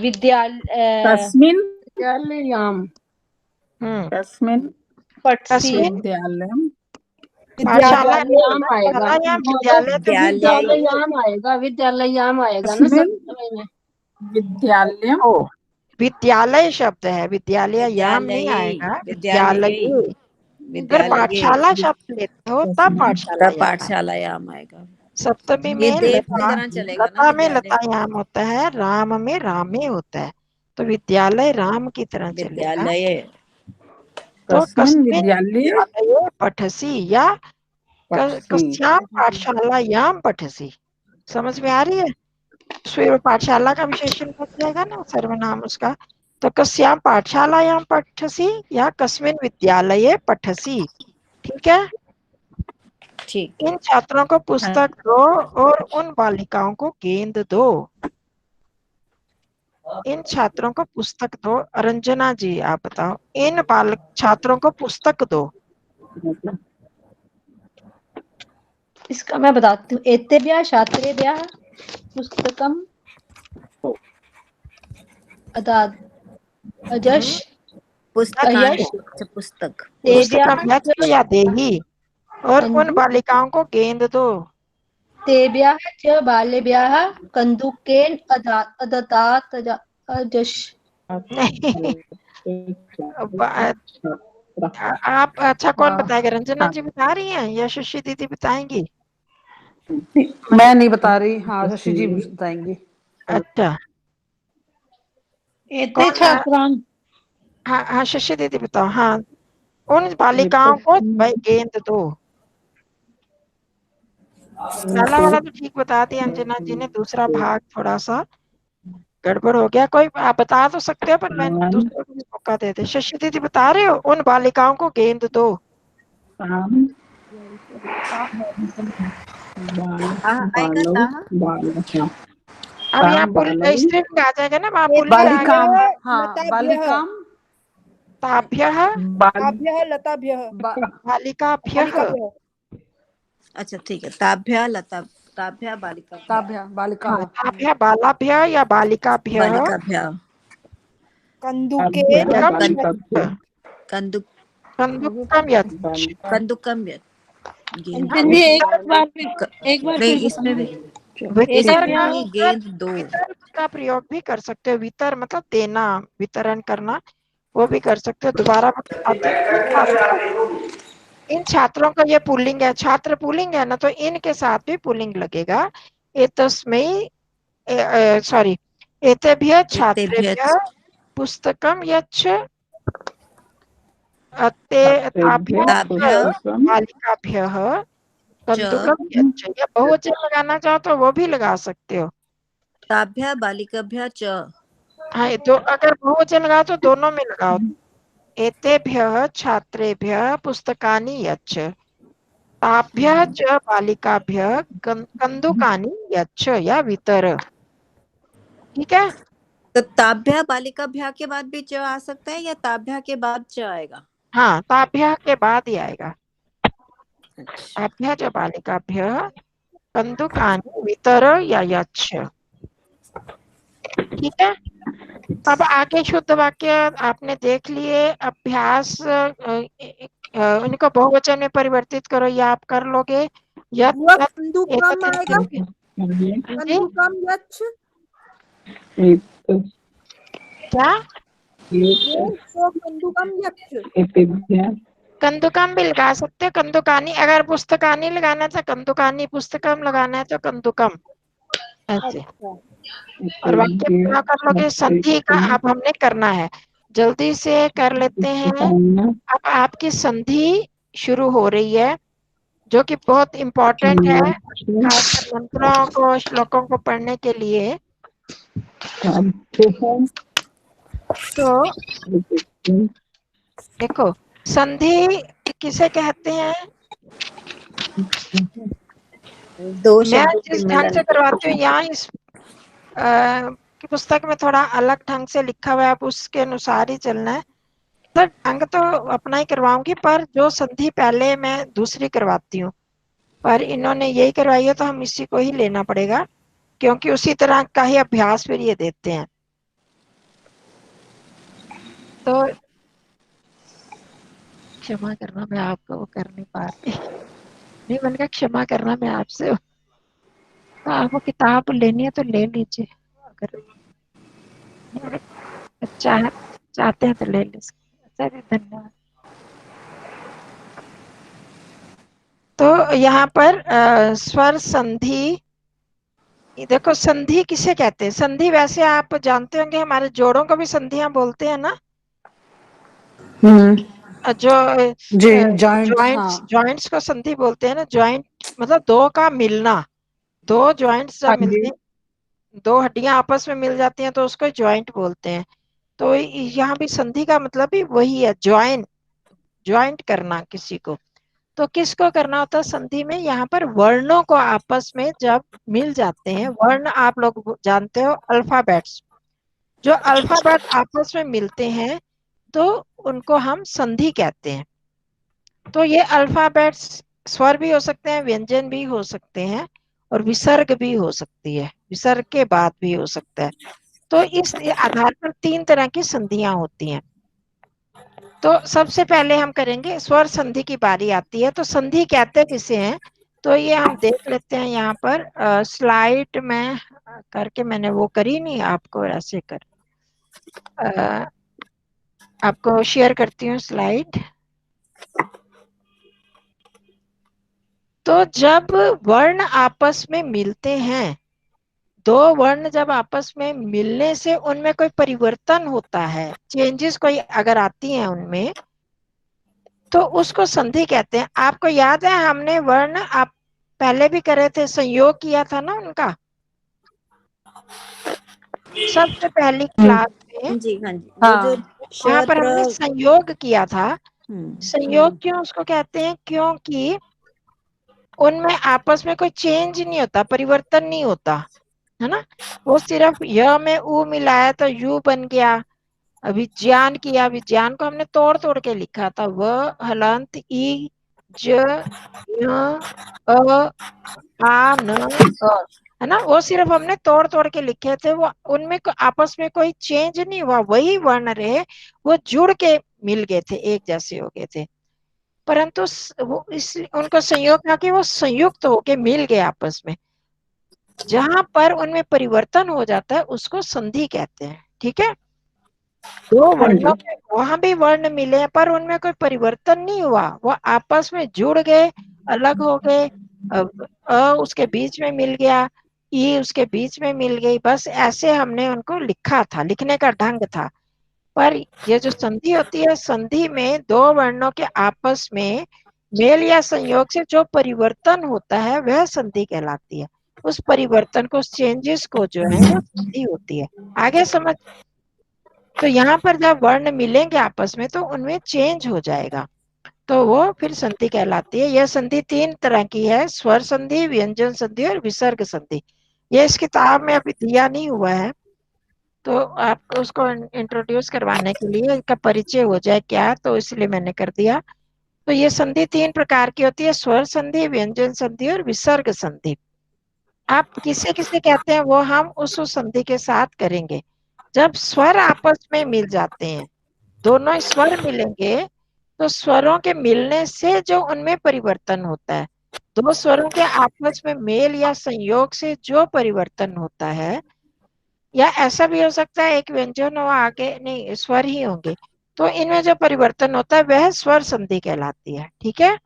विद्यालयाम तस्मिन् विद्यालय विद्यालयाम आएगा, विद्यालय आएगा, विद्यालयाम आएगा ना तस्मिन् सब में। विद्यालयम्। विद्यालय शब्द है, विद्यालय याम नहीं आएगा, विद्यालय। अगर पाठशाला शब्द लेते हो तब पाठशालायाम आएगा। सप्तमी ये में देव की लता, तरह चलेगा ना लता में विद्यालय। लतायाम होता है, राम में रामे होता है, तो विद्यालय राम की तरह चलेगा। विद्यालय तो तस्मिन् विद्यालये विद्यालये पठसी या कस्याम पाठशालायाम पठसी। समझ में आ रही है? फिर पाठशाला का विशेषण बन जाएगा ना, सर्वनाम उसका। तो कस्याम पाठशालायाम पठसी या कस्मिन विद्यालये पठसी, ठीक है। ठीक। इन छात्रों को पुस्तक दो और उन बालिकाओं को गेंद दो। इन छात्रों को पुस्तक दो। रंजना जी आप बताओ, इन छात्रों को पुस्तक दो। इसका मैं बताती हूँ। एतेभ्यः छात्रेभ्यः पुस्तकम अदात अजश अयश पुस्तक पुस्तकम या देही, और उन बालिकाओं को गेंद दो। तेभ्यः च बालेभ्यः कन्दुकेन अददात अजश। नहीं, आप अच्छा कौन बताएगा? रंजना जी बता रही हैं या शशि दीदी बताएंगी? मैं नहीं बता रही, हाँ शशि जी बताएंगी। अच्छा, एते छात्रान। हाँ हाँ, शशि दीदी बताओ। हाँ, उन बालिकाओं को भाई गेंद दो। पहला वाला तो ठीक बता दिया अंजना जी ने, दूसरा भाग थोड़ा सा गड़बड़ हो गया। कोई आप बता तो सकते हो, पर मैं दूसरे को भी मौका देते। शशि दीदी बता रहे हो, उन बालिकाओं को गेंद दो। अब यहाँ स्क्रिप्ट आ जाएगा ना, वहाँ बालिकाम, हाँ बालिकाम, ताभ्यः लताभ्यः बालिकाभ्यः। अच्छा ठीक है। ताभ्या लता ताभ्या बालिका बालिका ताभ्यः बालाभ्यः या बालिकाभ्यः। बालिकाभ्या कंदुकम यच्च। कंदुकम एक बार इसमें भी वितर गेंद दो का प्रयोग भी कर सकते हो। वितर मतलब देना, वितरण करना, वो भी कर सकते हो। दोबारा इन छात्रों का ये पुल्लिंग है, छात्र पुल्लिंग है ना, तो इनके साथ भी पुल्लिंग लगेगा। एतस्मै सॉरी एतेभ्यः छात्रेभ्यः पुस्तकम यच्छ बालिकाभ्यः कंदुकम यच्छ। या बहुवचन लगाना चाहो तो वो भी लगा सकते हो। ताभ्या बालिकाभ्या च। हाँ, तो अगर बहुवचन लगाओ तो दोनों में लगाओ। एतेभ्यः छात्रेभ्यः पुस्तकानि यच्छ, ताभ्यः च बालिकाभ्यः कंदुकानि यच्छ या वितर। ठीक है। तो ताभ्या बालिकाभ्या के बाद भी च आ सकता है या ताभ्या के बाद च आएगा? हाँ, ताभ्यः के बाद ही आएगा। ताभ्यः च बालिकाभ्यः कंदुकानी वितर या यच्छ। ठीक है, अब आगे शुद्ध वाक्य आपने देख लिए। अभ्यास उनको बहुवचन में परिवर्तित करो, या आप कर लोगे। वो कंदुकम एकत्रित आएगा, करोगे। जी कंदुकम यच्छ, क्या? वो कंदुकम यच्छ। कंदुकम भी लगा सकते हो, कंदुकानी। अगर पुस्तकानी लगाना है तो कंदुकानी, पुस्तकम लगाना है तो कंदुकम, ऐसे। अच्छा, और वाक्य पूरा कर लोगे। संधि का अब हमने करना है, जल्दी से कर लेते हैं। अब आपकी संधि शुरू हो रही है, जो कि बहुत इम्पोर्टेंट है, खासकर मंत्रों को, श्लोकों को पढ़ने के लिए। तो देखो, संधि किसे कहते हैं? दो मैं शब्दों के जिस ढंग मिलन से को। करवाती हूँ, यहाँ इस की पुस्तक में थोड़ा अलग ढंग से लिखा हुआ है, आप उसके अनुसार ही चलना है। तो ढंग तो अपना ही करवाऊंगी, पर जो संधि पहले मैं दूसरी करवाती हूँ, पर इन्होंने यही करवाई है तो हम इसी को ही लेना पड़ेगा, क्योंकि उसी तरह का ही अभ्यास फिर ये देते हैं। तो क्षमा करना, मैं आपको वो कर नहीं पा रही। नहीं, मैंने कहा क्षमा करना, मैं आपसे। तो आपको किताब लेनी है तो ले लीजिए, अगर चाहते हैं तो ले लीजिए। धन्यवाद। तो यहाँ पर स्वर संधि, देखो संधि किसे कहते हैं? संधि वैसे आप जानते होंगे, हमारे जोड़ों को भी संधियां बोलते हैं ना, जो जॉइंट्स को संधि बोलते हैं ना। जॉइंट मतलब दो का मिलना, दो जॉइंट्स जब मिलते हैं, दो हड्डियां आपस में मिल जाती हैं तो उसको जॉइंट बोलते हैं। तो यहाँ भी संधि का मतलब भी वही है, ज्वाइंट करना किसी को। तो किसको करना होता है संधि में? यहाँ पर वर्णों को आपस में जब मिल जाते हैं, वर्ण आप लोग जानते हो, अल्फाबेट्स, जो अल्फाबेट आपस में मिलते हैं तो उनको हम संधि कहते हैं। तो ये अल्फाबेट्स स्वर भी हो सकते हैं, व्यंजन भी हो सकते हैं, और विसर्ग भी हो सकती है, विसर्ग के बाद भी हो सकता है। तो इस आधार पर तीन तरह की संधियां होती हैं। तो सबसे पहले हम करेंगे, स्वर संधि की बारी आती है। तो संधि कहते किसे हैं? तो ये हम देख लेते हैं यहाँ पर स्लाइड में करके, मैंने वो करी नहीं, आपको ऐसे कर आपको शेयर करती हूँ स्लाइड। तो जब वर्ण आपस में मिलते हैं, दो वर्ण जब आपस में मिलने से उनमें कोई परिवर्तन होता है, चेंजेस कोई अगर आती हैं उनमें, तो उसको संधि कहते हैं। आपको याद है हमने वर्ण आप पहले भी करे थे, संयोग किया था ना उनका, सबसे पहली क्लास में। जी हाँ जी, वो जो वहां पर हमने संयोग किया था। संयोग क्यों उसको कहते हैं? क्योंकि उनमें आपस में कोई चेंज नहीं होता, परिवर्तन नहीं होता है ना। वो सिर्फ य में उ मिलाया तो यू बन गया। विज्ञान किया, विज्ञान को हमने तोड़ तोड़ के लिखा था, व हलंत ई ज य अ आ न अ, है ना। वो सिर्फ हमने तोड़ तोड़ के लिखे थे, वो उनमें आपस में कोई चेंज नहीं हुआ, वही वर्ण रहे, वो जुड़ के मिल गए थे, एक जैसे हो गए थे। परंतु वो इस उनको संयोग था कि वो संयुक्त होके मिल गए आपस में। जहां पर उनमें परिवर्तन हो जाता है उसको संधि कहते हैं। ठीक है, दो वर्णों के वहां भी वर्ण मिले पर उनमें कोई परिवर्तन नहीं हुआ, वो आपस में जुड़ गए, अलग हो गए। उसके बीच में मिल गया, ई उसके बीच में मिल गई, बस ऐसे हमने उनको लिखा था, लिखने का ढंग था। पर ये जो संधि होती है, संधि में दो वर्णों के आपस में मेल या संयोग से जो परिवर्तन होता है वह संधि कहलाती है। उस परिवर्तन को, चेंजेस को जो है वो संधि होती है। आगे समझ। तो यहाँ पर जब वर्ण मिलेंगे आपस में तो उनमें चेंज हो जाएगा, तो वो फिर संधि कहलाती है। यह संधि तीन तरह की है, स्वर संधि, व्यंजन संधि और विसर्ग संधि। ये इस किताब में अभी दिया नहीं हुआ है, तो आपको उसको इंट्रोड्यूस करवाने के लिए, इसका परिचय हो जाए क्या, तो इसलिए मैंने कर दिया। तो ये संधि तीन प्रकार की होती है, स्वर संधि, व्यंजन संधि और विसर्ग संधि। आप किसे किसे कहते हैं वो हम उस संधि के साथ करेंगे। जब स्वर आपस में मिल जाते हैं, दोनों स्वर मिलेंगे, तो स्वरों के मिलने से जो उनमें परिवर्तन होता है, दो स्वरों के आपस में मेल या संयोग से जो परिवर्तन होता है, या ऐसा भी हो सकता है एक व्यंजन हो आगे नहीं स्वर ही होंगे, तो इनमें जो परिवर्तन होता है वह स्वर संधि कहलाती है। ठीक है,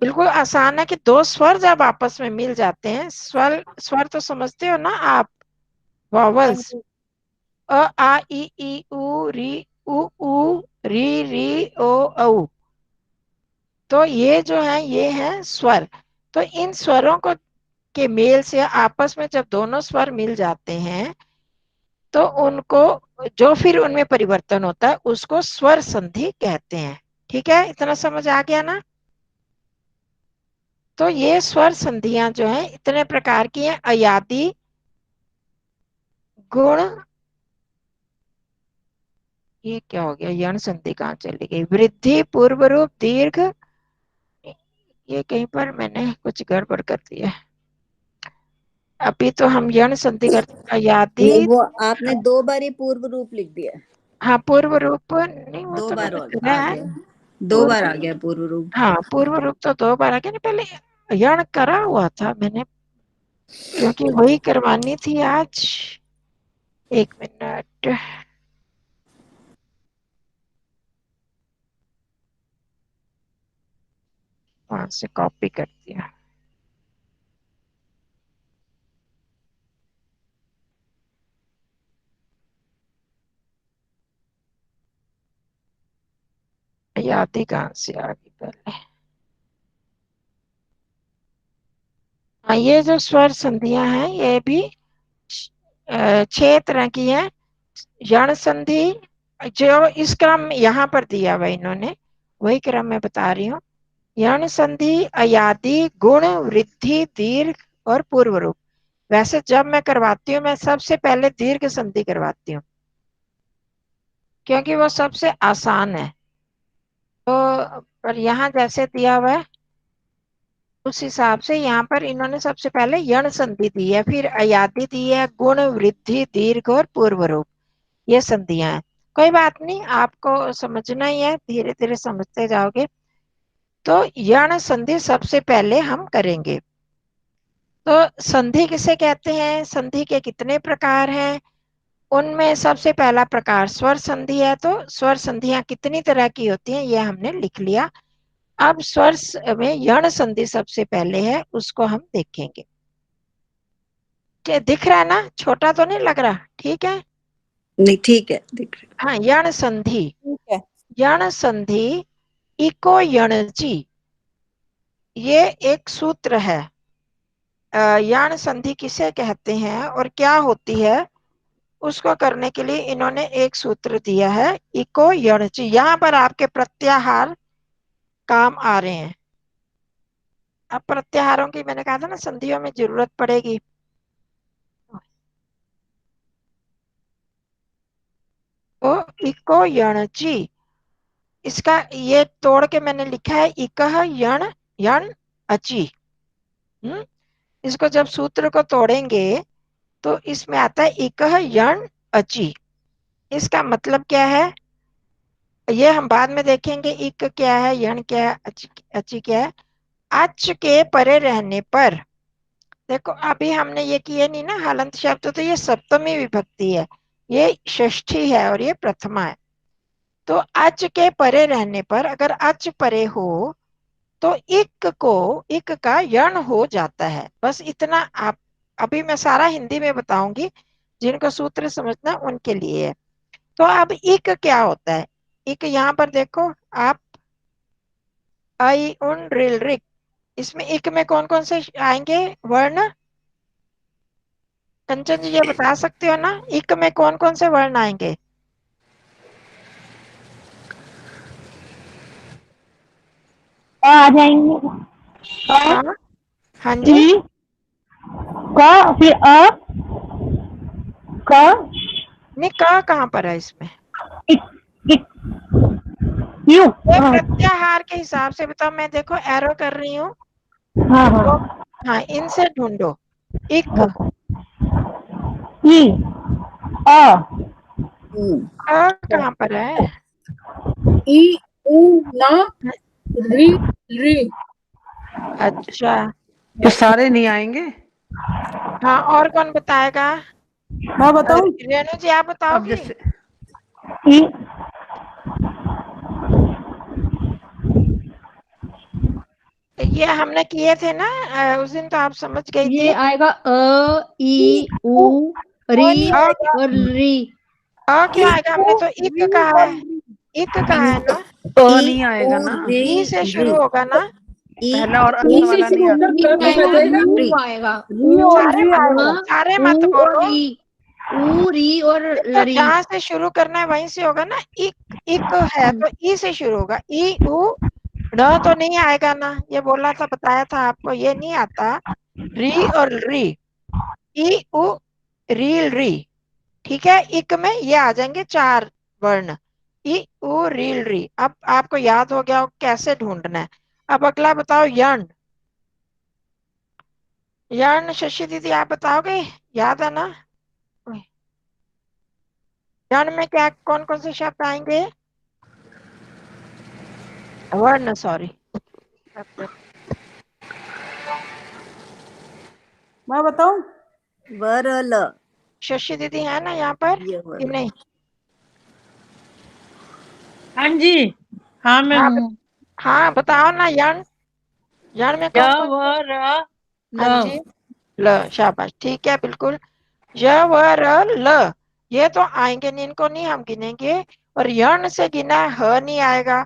बिल्कुल आसान है कि दो स्वर जब आपस में मिल जाते हैं, स्वर तो समझते हो ना आप, वॉवल्स, अ आ ई उ री री ओ औ, तो ये जो है ये है स्वर। तो इन स्वरों को के मेल से आपस में जब दोनों स्वर मिल जाते हैं, तो उनको जो फिर उनमें परिवर्तन होता है उसको स्वर संधि कहते हैं। ठीक है, इतना समझ आ गया ना। तो ये स्वर संधियां जो हैं इतने प्रकार की हैं। अयादि, गुण, ये क्या हो गया, यण संधि कहाँ चली गई, वृद्धि, पूर्व रूप, दीर्घ, ये कहीं पर मैंने कुछ गड़बड़ कर दिया। अभी तो हम यण संधि करते, अयादि, नहीं, वो आपने 2 बार ही पूर्व रूप लिख दिया। हाँ पूर्व रूप नहीं, वो 2 तो बार मैंने और सुना आ है। गया, 2 बार आ गया पूर्व रूप। हाँ पूर्व रूप तो 2 बार आ गया, नहीं पहले यण करा हुआ था मैंने, क्योंकि वही करवानी थी आज। 1 मिनट, वहां से कॉपी कर दिया। याद ही कहाँ से आ गई पहले। हाँ, ये जो स्वर संधियां हैं ये भी 6 तरह की हैं। यण संधि, जो इस क्रम यहाँ पर दिया हुआ इन्होंने वही क्रम में बता रही हूँ। यण संधि, अयादि, गुण, वृद्धि, दीर्घ और पूर्व रूप। वैसे जब मैं करवाती हूँ मैं सबसे पहले दीर्घ संधि करवाती हूँ, क्योंकि वो सबसे आसान है। तो पर यहाँ जैसे दिया हुआ है उस हिसाब से यहाँ पर इन्होंने सबसे पहले यण संधि दी है, फिर अयादि दी है, गुण, वृद्धि, दीर्घ और पूर्व रूप, ये संधियां हैं। कोई बात नहीं, आपको समझना ही है, धीरे धीरे समझते जाओगे। तो यण संधि सबसे पहले हम करेंगे। तो संधि किसे कहते हैं, संधि के कितने प्रकार हैं, उनमें सबसे पहला प्रकार स्वर संधि है। तो स्वर संधियां कितनी तरह की होती हैं ये हमने लिख लिया। अब स्वर में यण संधि सबसे पहले है, उसको हम देखेंगे। दिख रहा है ना, छोटा तो नहीं लग रहा, ठीक है? नहीं ठीक है, दिख रहा। हाँ, यण संधि, ठीक है। यण संधि, इको यणची, ये एक सूत्र है। यण संधि किसे कहते हैं और क्या होती है, उसको करने के लिए इन्होंने एक सूत्र दिया है, इको यणची। यहाँ पर आपके प्रत्याहार काम आ रहे हैं। अब प्रत्याहारों की मैंने कहा था ना संधियों में जरूरत पड़ेगी। तो इको यणची, इसका ये तोड़ के मैंने लिखा है इकह यण यण अची। इसको जब सूत्र को तोड़ेंगे तो इसमें आता है इकह यण अची। इसका मतलब क्या है ये हम बाद में देखेंगे। इक क्या है, यण क्या है, अची क्या है। अच के परे रहने पर, देखो अभी हमने ये किए नहीं ना हलंत शब्द, तो ये सप्तमी विभक्ति है, ये षष्ठी है और ये प्रथमा है। तो अच के परे रहने पर, अगर अच परे हो तो इक का यण हो जाता है। बस इतना आप, अभी मैं सारा हिंदी में बताऊंगी, जिनको सूत्र समझना उनके लिए है। तो अब इक क्या होता है, इक यहाँ पर देखो आप, आई उन रिल रिक, इसमें इक में कौन कौन से आएंगे वर्ण, कंचन जी ये बता सकते हो ना, इक में कौन कौन से वर्ण आएंगे? आ जाएंगे। हाँ हाँ जी, ई, क, फिर क, नहीं क कहाँ पर है इसमें? इक, इक, यू। ये हाँ प्रत्याहार के हिसाब से बताओ, मैं देखो एरो कर रही हूँ। हाँ तो हाँ। हाँ, इनसे ढूंढो, इक ई अ कहाँ पर है? ई उ न री री। अच्छा ये सारे नहीं आएंगे। हाँ, और कौन बताएगा? मैं बताऊं? रेणु जी आप अब बताओगी? जैसे ई ये हमने किए थे ना उस दिन, तो आप समझ गई थी। ये आएगा ई उ री और री। क्यों आएगा? हमने तो इक कहा है, इक कहा है ना। नहीं आएगा ना, ई से शुरू होगा ना। पहला और ई अंत से वाला शुरू नहीं होकर आएगा। क में आ जाएगा। री आएगा। री और री आएगा। सारे मत बोलो। उ री और तो री। जहाँ से शुरू करना है वहीं से होगा ना। इक है तो ई से शुरू होगा। ई उ ड तो नहीं आएगा ना, ये बोला था, बताया था आपको, ये नहीं आता। री और री, ई उ रील री, ठीक है। इक में ये आ जाएंगे 4 वर्ण, ई उ रील री। अब आपको याद हो गया कैसे ढूंढना है। अब अगला बताओ यण। यण शशि दीदी आप बताओगे? याद है ना? यण में क्या कौन कौन से शब्द आएंगे? वर्ण, सॉरी। मैं बताऊं? वरल। शशि दीदी है ना यहाँ पर कि नहीं? हाँ जी, हाँ मैं हाँ, हूँ। हाँ बताओ ना। यण, यण में कौन कौन? व र हाँ ल। जी, ल, शाबाश, ठीक है, बिल्कुल। य व र ल, ये तो आएंगे नहीं, इनको नहीं हम गिनेंगे। और यण से गिना ह नहीं आएगा,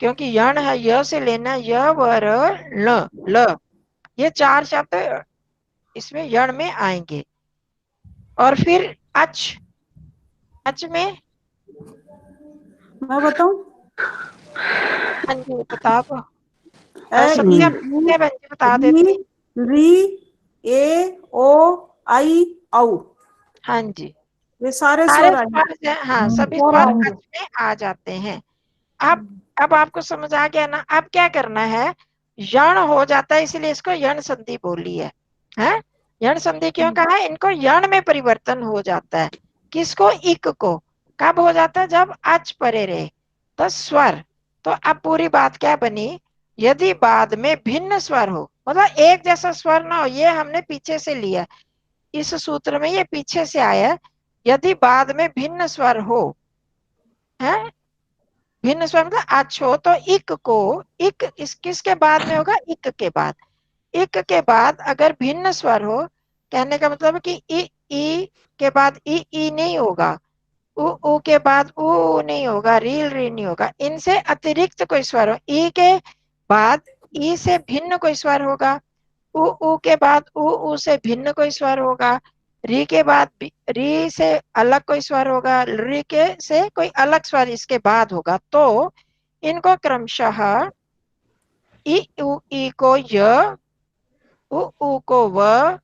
क्योंकि यण है, य से लेना य व र ल ल। ये 4 शब्द इसमें यण में आएंगे। और फिर अच, अच में मैं बताऊं? हाँ जी बता दो। ई सत्या उ बहन जी बता री देती। री ए ओ आई औ। हाँ जी, ये सारे सारे स्वर आए। स्वर हाँ, सभी स्वर स्वर आएंगे। अच में आ जाते हैं। अब आपको समझ आ गया ना। अब क्या करना है, यण हो जाता है, इसलिए इसको यण संधि बोली है। हैं? यण संधि क्यों कहा है? इनको यण में परिवर्तन हो जाता है। किसको? इक को। कब हो जाता है? जब अच परे रहे तो स्वर। तो अब पूरी बात क्या बनी? यदि बाद में भिन्न स्वर हो, मतलब एक जैसा स्वर ना हो, ये हमने पीछे से लिया, इस सूत्र में ये पीछे से आया है। यदि बाद में भिन्न स्वर हो, है भिन्न स्वर मतलब अच हो, तो इक को, इक इस किसके बाद में होगा? इक के बाद। इक के बाद अगर भिन्न स्वर हो, कहने का मतलब है कि ई के बाद ई नहीं होगा, उ के बाद उ नहीं होगा, रील री नहीं होगा। इनसे अतिरिक्त कोई स्वर हो, ई के बाद ई से भिन्न कोई स्वर होगा, उ के बाद उ से भिन्न कोई स्वर होगा, री के बाद री से अलग कोई स्वर होगा, री के से कोई अलग स्वर इसके बाद होगा। तो इनको क्रमशः ई उ ई को य, उ को व,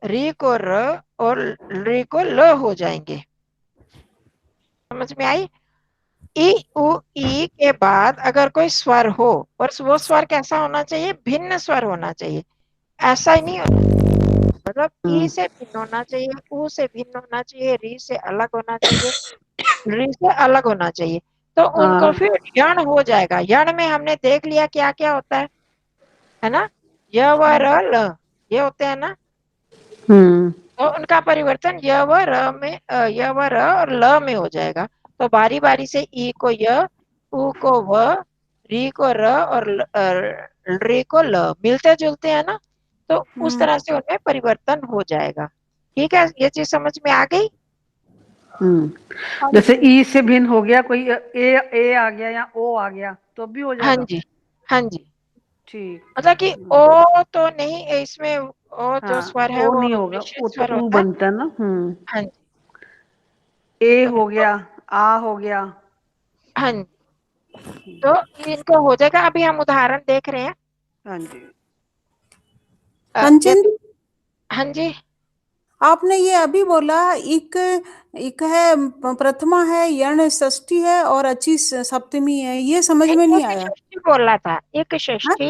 री को र और री को ल हो जाएंगे। समझ में आई? ई उ ई के बाद अगर कोई स्वर हो, और वो स्वर कैसा होना चाहिए? भिन्न स्वर होना चाहिए। ऐसा ही नहीं होना, मतलब ई से भिन्न होना चाहिए, उ से भिन्न होना चाहिए, री से अलग होना चाहिए, री से अलग होना चाहिए। तो उनको फिर यण हो जाएगा। यण में हमने देख लिया क्या क्या होता है ना? य व र ल, ये होते हैं ना। तो उनका परिवर्तन य व र में, य व र और ल में हो जाएगा। तो बारी बारी से ई को य, उ को व, री को र और री को ल, मिलते जुलते हैं ना, तो उस तरह से उनमें परिवर्तन हो जाएगा। ठीक है, ये चीज समझ में आ गई? जैसे ई से भिन्न हो गया, कोई ए आ गया या ओ आ गया तो भी हो हाँ जाएगा। जी, हाँ जी, ठीक, मतलब कि ओ तो नहीं, इसमें ओ जो हाँ स्वर है ओ वो नहीं होगा, मिश्रित वो तो स्वर ऊ होता है। बनता है ना। हाँ जी, ए तो हो गया, आ हो गया। हाँ जी, तो इनको हो जाएगा। अभी हम उदाहरण देख रहे हैं। हाँ जी, कंचन जी, हाँ जी, आपने ये अभी बोला इक इक है, प्रथमा है, यण षष्ठी है और अची सप्तमी है, ये समझ में नहीं एक आया। षष्ठी बोला था, एक हाँ षष्ठी,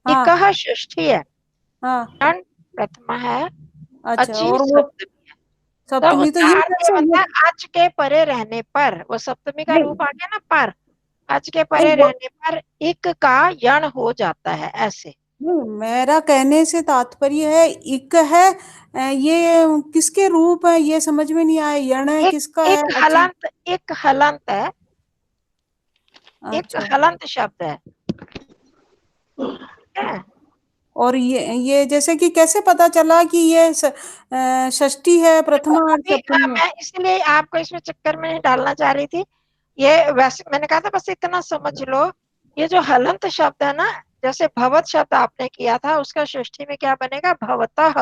हाँ इकह षष्ठी है, हाँ यण प्रथमा है, अच्छा, अची और वो सप्तमी है। तो सप्तमी, तो उसका ये अर्थ ये कैसे बनता ये है अच के परे रहने पर, वो सप्तमी का नहीं रूप आ गया ना पर, अच के नहीं परे वो रहने पर इक का यण हो जाता है ऐसे। नहीं, मेरा कहने से तात्पर्य है इक है, ये किसके रूप है ये समझ में नहीं आया। यण है एक किसका है? एक अची। हलंत, एक हलंत है, एक अच्छा, हलंत शब्द है, ठीक है? और ये जैसे कि कैसे पता चला कि ये षष्ठी है, देखो प्रथमा और अभी सप्तमी है? मैं इसलिए आपको इसमें चक्कर में नहीं डालना चाह रही थी। ये वैसे मैंने कहा था बस इतना समझ लो, ये जो हलंत शब्द है ना, जैसे भवत शब्द आपने किया था, उसका षष्ठी में क्या बनेगा? भवतः।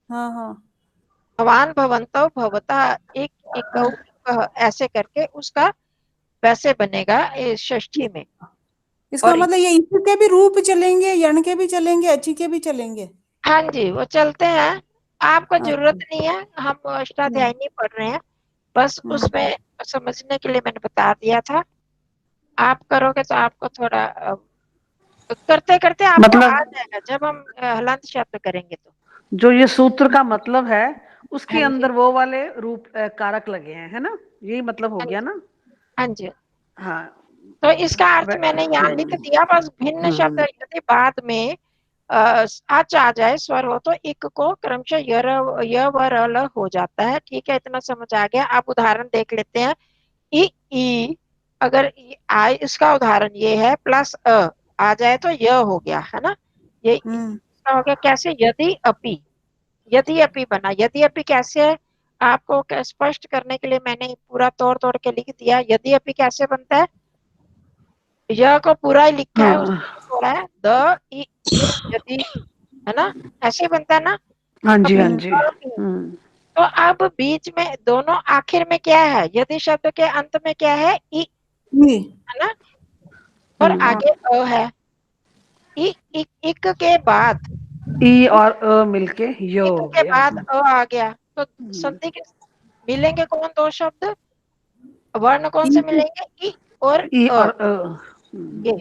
हाँ हाँ भवान भवंतो भवतः, एक इकौ इकः, ऐसे करके उसका वैसे बनेगा ये षष्ठी में। इसका और मतलब ये इक के भी रूप चलेंगे, यण के भी चलेंगे, अची के भी चलेंगे? हाँ जी, वो चलते हैं, आपको जरूरत अच्छा। नहीं है, हम हम्म अष्टाध्यायी नहीं पढ़ रहे हैं, बस हम्म उसमें समझने के लिए मैंने बता दिया था। आप करोगे तो आपको थोड़ा करते करते आपको आ मतलब जाएगा, जब हम हलंत शब्द करेंगे तो। जो ये सूत्र का मतलब है उसके हाँ जी, अंदर वो वाले रूप कारक लगे हैं, है ना? यही मतलब हो हाँ गया जी, ना? हाँ जी। हाँ। तो इसका अर्थ मैंने यहाँ लिख हम्म दिया, बस भिन्न शब्द हम्म यदि बाद में अच आ जाए स्वर हो तो इक को क्रमशः य व र ल हो जाता है, ठीक है? इतना समझ आ गया। आप उदाहरण देख लेते हैं। ई अगर आई, इसका उदाहरण ये है, प्लस अ आ जाए तो य हो गया, है ना? ये हम्म इसका हो गया कैसे? यदि अपि, यदि अपि बना। यदि अपि कैसे है, आपको स्पष्ट करने के लिए मैंने पूरा तोड़ तोड़ के लिख दिया। यदि अपि कैसे बनता है? य को पूरा ही लिखा है, हाँ उसको थोड़ा है द इ यदि, है ना? ऐसे बनता है ना? हाँ जी, हाँ अपि जी। और इ। तो अब बीच में दोनों आखिर में क्या है? यदि शब्द के अंत में क्या है? इ, ई, है ना? और हम्म आगे अ है। इक के बाद, ई और अ मिलके यो इक हो के गया। बाद अ आ गया, तो संधि के मिलेंगे कौन दो शब्द? वर्ण कौन से ई, मिलेंगे? इ और ई अ। और अ। ये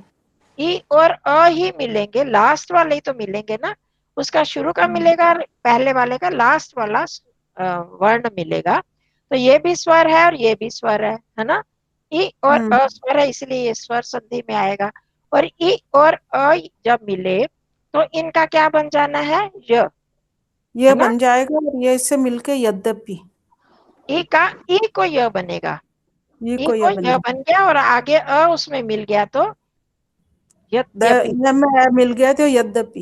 ई और अ ही मिलेंगे, लास्ट वाले ही तो मिलेंगे ना। उसका शुरू का मिलेगा, पहले वाले का लास्ट वाला वर्ण मिलेगा। तो ये भी स्वर है और ये भी स्वर है ना? ई और अ स्वर है, इसलिए ये स्वर संधि में आएगा। और ई और अ जब मिले तो इनका क्या बन जाना है? य, ये है ना? बन जाएगा, और ये इससे मिलके यद्यपि, ई का ई को य बनेगा, ये ई को को ये बन य जाए। बन गया और आगे अ उसमें मिल गया तो यद्यपि। ये में मिल गया तो यद्यपि।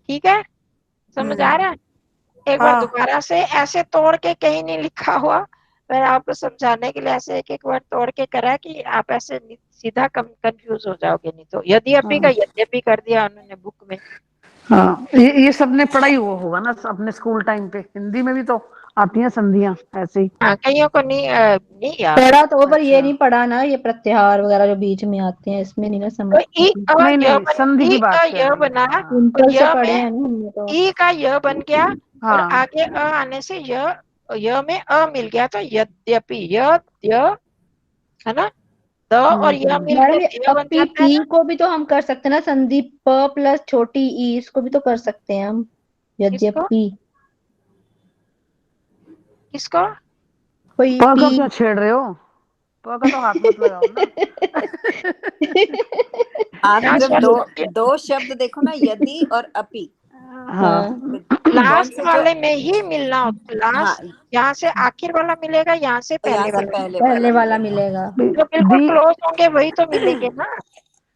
ठीक है, समझ आ रहा है? एक बार हाँ दोबारा से ऐसे तोड़ के, कहीं नहीं लिखा हुआ, मैंने आपको समझाने के लिए ऐसे एक एक वर्ड तोड़ के करा कि आप ऐसे सीधा कंफ्यूज हो जाओगे, नहीं तो यदि अपी का हाँ यद्यपि कर दिया उन्होंने बुक में। हाँ, ये सबने पढ़ा ही हुआ होगा ना अपने स्कूल टाइम पे, हिंदी में भी तो आती हैं संधियां ऐसे ही। हाँ, कईयों को नहीं नहीं याद। पढ़ा तो, पर ये अच्छा, नहीं पढ़ा ना, ये प्रत्याहार वगैरह जो बीच में आते हैं, इसमें नहीं ना समझ तो ई आती। अ नहीं य नहीं, बन, संधि ई की अ बात कर य रही बना, हूँ। हाँ और सिंपल से य पढ़े में हैं ना हमने तो। ई का य बन गया, और हाँ आगे अ आने से य में अ मिल गया तो यद्यपि, य, है ना? द और य मिल के मैडम, ये य बन अपी जाता है ई ना? को भी तो हम कर सकते हैं ना, संधि प प्लस छोटी ई, इसको भी तो कर सकते हैं हम, किसको यद्यपि। किसको? कोई प पी। का क्यों छेड़ रहे हो? प का तो हाथ मत लगाओ ना। आप क्या जब स्वर दो बोल दिया? दो शब्द देखो ना, यदि और अपि, हाँ तो कौन लास्ट से जो, वाले में ही मिलना होता, हाँ, लास्ट यहाँ से आखिर वाला मिलेगा, यहाँ से यहाँ पहले से वाला पहले मिलेगा। वाला पहले वाला मिलेगा। मिलेगा। जो बिल्कुल दी क्लोज होंगे वही तो मिलेंगे ना। हाँ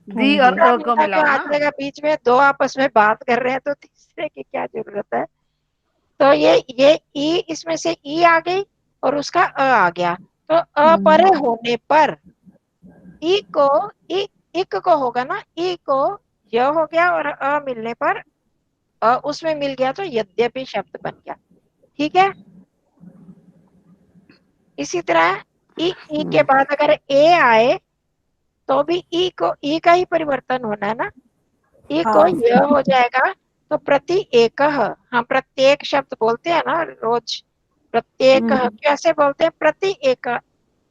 दी और जी। अ को मिला के मिलाओ आ ना। जाएगा बीच में, दो आपस में बात कर रहे हैं तो तीसरे की क्या जरूरत है? तो ये ई, इसमें से ई आ गई और उसका अ आ गया, तो अ परे होने पर ई को ई, इक को होगा ना, ई को य हो गया और अ मिलने पर उसमें मिल गया तो यद्यपि शब्द बन गया। ठीक है, इसी तरह ई के बाद अगर ए आए तो भी ई को, ई का ही परिवर्तन होना है ना। ई को हाँ य हो जाएगा तो प्रति एक, हम प्रत्येक शब्द बोलते हैं ना रोज, प्रत्येक कैसे बोलते हैं? प्रति एक,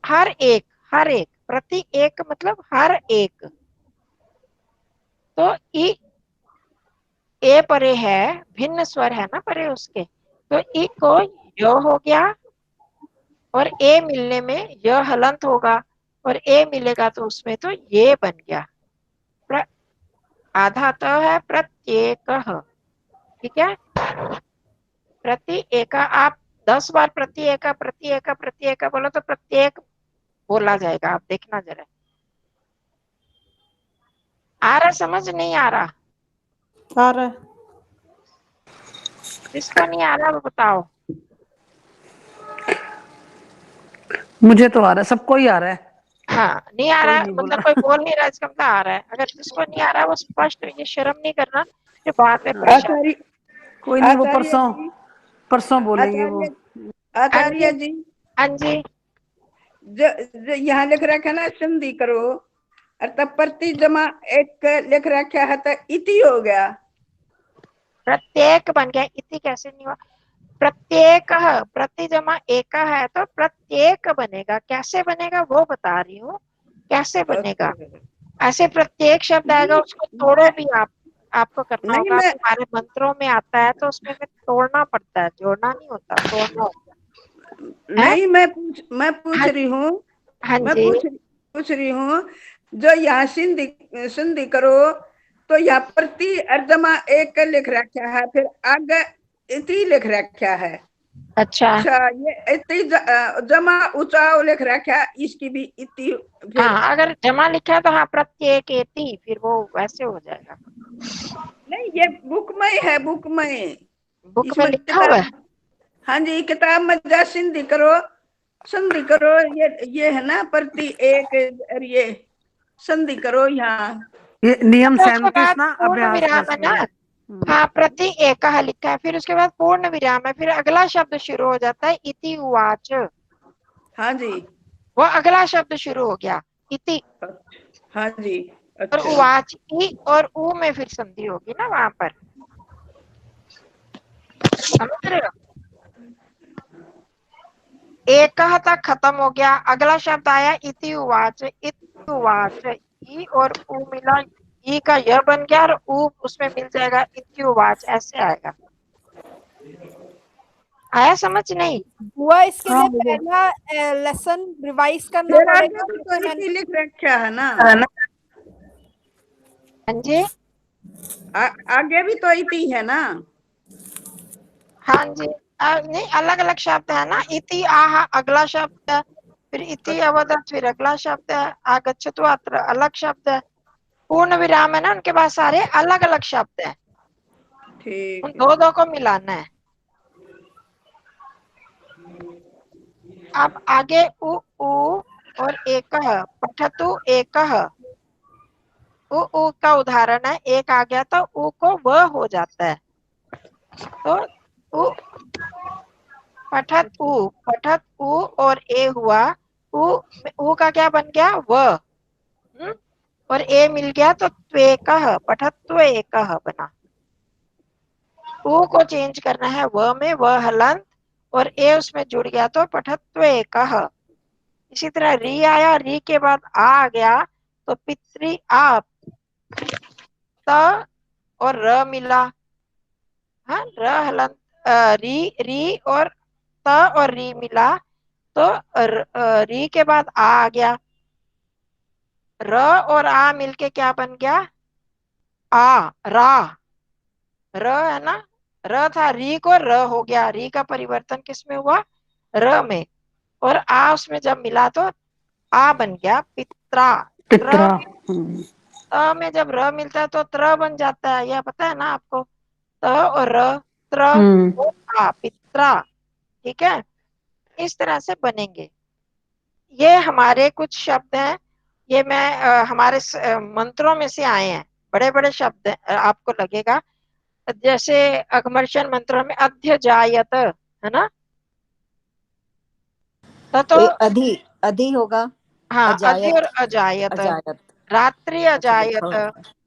हर एक, हर एक, प्रति एक मतलब हर एक। तो ई ए परे है, भिन्न स्वर है ना परे उसके, तो ई को य हो गया और ए मिलने में य हलंत होगा और ए मिलेगा तो उसमें तो ये बन गया। आधा तो है प्रत्येक, ठीक है। प्रति एक, आप 10 बार प्रति एक बोलो तो प्रत्येक बोला जाएगा। आप देखना जरा, आ रहा समझ, नहीं आ रहा? आ रहा है। किसको नहीं आ रहा वो बताओ। मुझे तो आ रहा है, सबको ही आ रहा है। हाँ, नहीं आ कोई रहा नहीं मतलब बोला। कोई बोल नहीं रहा, इसका मतलब आ रहा है। अगर जिसको नहीं आ रहा वो स्पष्ट, ये शर्म नहीं करना, फिर बाद में परेशान। आचार्य कोई नहीं, वो आचार्य जी, परसों बोलेंगे वो। आचार्य जी, हाँ जी, जो यहाँ लिख रखा है ना संधि करो, और तब प्रति जमा एक लिख रखा है तो इति हो गया। प्रत्येक बन गया, इति कैसे नहीं हुआ? प्रत्येक, प्रति जमा एक है तो प्रत्येक बनेगा। कैसे बनेगा वो बता रही हूँ, कैसे बनेगा। ऐसे प्रत्येक शब्द आएगा, उसको तोड़ो भी आपको करना नहीं, होगा। मैं हमारे मंत्रों में आता है तो उसमें तोड़ना पड़ता है, जोड़ना नहीं होता, तोड़ना होता है। नहीं, मैं पूछ रही हूँ, हाँ मैं जी, पूछ रही हूँ, जो यहाँ संधि करो तो यहाँ प्रति और जमा एक लिख रखा है, फिर आगे इति लिख रखा है। अच्छा, ये इति जमा ऊंचाओ लिख रखा है, इसकी भी इति। फिर हाँ अगर जमा लिखा है तो हाँ प्रत्येक एति, फिर वो वैसे हो जाएगा। नहीं, ये बुक में है, बुक में, बुक में इसमें लिखा हुआ है। किताब, हाँ जी, किताब में जा संधि करो, ये है ना प्रति एक, और ये संधि करो यहाँ। ये नियम तो उसके 37 बाद ना, पूर्ण अभ्यास विराम 10 है में। ना। हाँ, प्रति एक लिखा है, फिर उसके बाद पूर्ण विराम है, फिर अगला शब्द शुरू हो जाता है इति उवाच। हाँ जी, वो अगला शब्द शुरू हो गया इति, हाँ जी, और अच्छा। उवाच ई और ऊ में फिर संधि होगी ना वहां पर, समझ रहे हो? एक तक खत्म हो गया, अगला शब्द आया इति उवाच, इति उवाच, ई और ऊ मिला, ई का यह बन गया और ऊ उसमें मिल जाएगा, इति उवाच ऐसे आएगा। आया समझ नहीं? हुआ, इसके हाँ, लिए पहला लेसन रिवाइज करना फिर आगे पड़ेगा। भी जैसे तो मैंने इति लिख रखा है ना, हाँ जी, आगे भी तो इति है ना। हाँ जी, नहीं अलग अलग शब्द है ना। इति आह अगला शब्द है, फिर इति अवदत् फिर अगला शब्द है, आगच्छतु अत्र अलग शब्द है, पूर्ण विराम है ना, उनके पास सारे अलग अलग शब्द है, ठीक उन है। दो दो को मिलाना है। अब आगे उ और एक, पठतु एक, उ का उदाहरण है, एक आ गया तो उ को व हो जाता है, तो उ पठत उ और ए हुआ, उ का क्या बन गया व, और ए मिल गया तो त्वेकः, पठत्व एकः बना। उ को चेंज करना है व में, व हलंत, और ए उसमें जुड़ गया तो पठत्व एकः। इसी तरह री आया, री के बाद आ गया तो पितृ आप, त और र मिला, हाँ र हलंत, री और त और री मिला तो री के बाद आ गया, र और आ मिलके क्या बन गया, रा, र है ना, र था, री को र हो गया, री का परिवर्तन किस में हुआ, र में, और आ उसमें जब मिला तो आ बन गया पित्रा। पित्रा। त में जब र मिलता है तो त्र बन जाता है, यह पता है ना आपको, त और र, त्र पित्रा, ठीक है। इस तरह से बनेंगे। ये हमारे कुछ शब्द हैं, ये मैं हमारे मंत्रों में से आए हैं, बड़े बड़े शब्द हैं, आपको लगेगा जैसे अगमर्शन मंत्रों में अध्यजायत है ना, तो अधि होगा, हाँ अधि और अजायत, अजायत, रात्रि अजायत,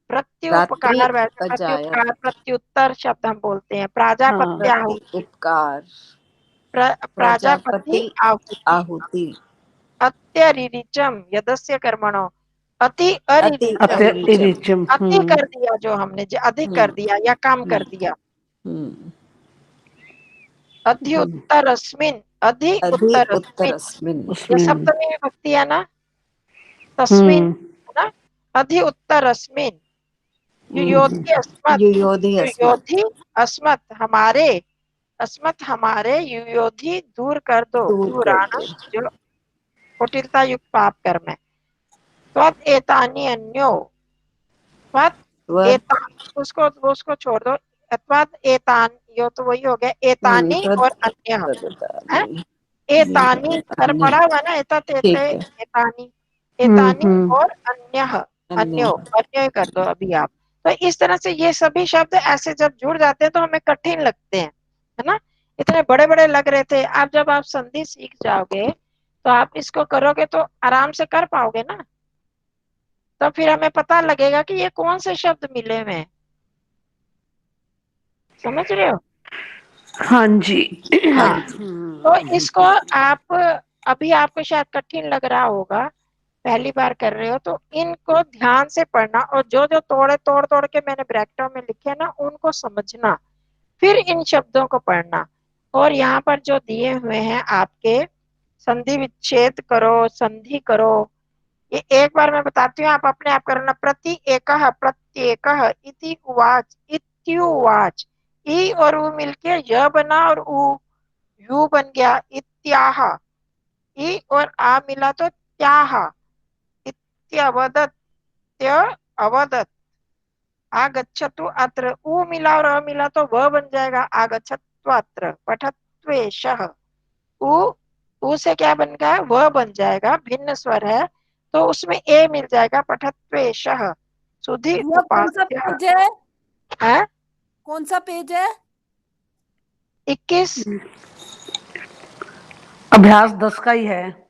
प्रत्युपकार, वैसे प्रत्युपकार प्रत्युत्तर शब्द हम बोलते हैं, प्राजापत्याहुति, उपकार, प्राजापति आहुति, आहुति, अत्यरिचम यदस्य कर्मणो, अति अरिचम, अतिरिचम। अति कर दिया जो हमने, अधिक कर दिया या कम कर दिया। अधि उत्तरस्मिन, अधि उत्तरस्मिन, ये सप्तमी विभक्ति है ना, तस्मिन है ना, अधि उत्तरस्मिन, युयोधि अस्मत्, युयोधि अस्मत् हमारे, अस्मत् हमारे, युयोधि दूर कर दो, दूराना जो कुटिलता युक्त पाप कर्म है। त्वत् एतानि अन्यो, त्वत् एतान, उसको छोड़ दो, त्वत् एतान, यो तो वही हो गया, एतानी और अन्य है, एतानी कर पड़ा हुआ ना, एतत एते एतानी, एतानी और अन्य, अन्यो, अन्य कर दो अभी आप। तो इस तरह से ये सभी शब्द ऐसे जब जुड़ जाते हैं तो हमें कठिन लगते हैं, है ना, इतने बड़े बड़े लग रहे थे। आप जब आप संधि सीख जाओगे तो आप इसको करोगे तो आराम से कर पाओगे ना, तो फिर हमें पता लगेगा कि ये कौन से शब्द मिले हुए हैं, समझ रहे हो? हाँ जी। हाँ, तो इसको आप, अभी आपको शायद कठिन लग रहा होगा, पहली बार कर रहे हो, तो इनको ध्यान से पढ़ना, और जो जो तोड़ तोड़ के मैंने ब्रैकेटों में लिखे ना उनको समझना, फिर इन शब्दों को पढ़ना। और यहाँ पर जो दिए हुए हैं आपके, संधि विच्छेद करो, संधि करो, ये एक बार मैं बताती हूँ, आप अपने आप करना। प्रति एकः, प्रत्येकः, इति उवाच, इत्युवाच, ई और उ मिलके य बना और उ यू बन गया, इत्याह, ई और आ मिला तो त्याह, इत्यवदत्, त्य अवदत्, आगच्छतु अत्र, उ मिला और अ मिला तो व बन जाएगा, आगच्छत्व अत्र, पठत्वेषः, उ से क्या बन गया, व बन जाएगा, भिन्न स्वर है तो उसमें ए मिल जाएगा, पठत्वेषः, सुधि कौन सा उपास्य पेज है? है, कौन सा पेज है? 21। अभ्यास 10 का ही है।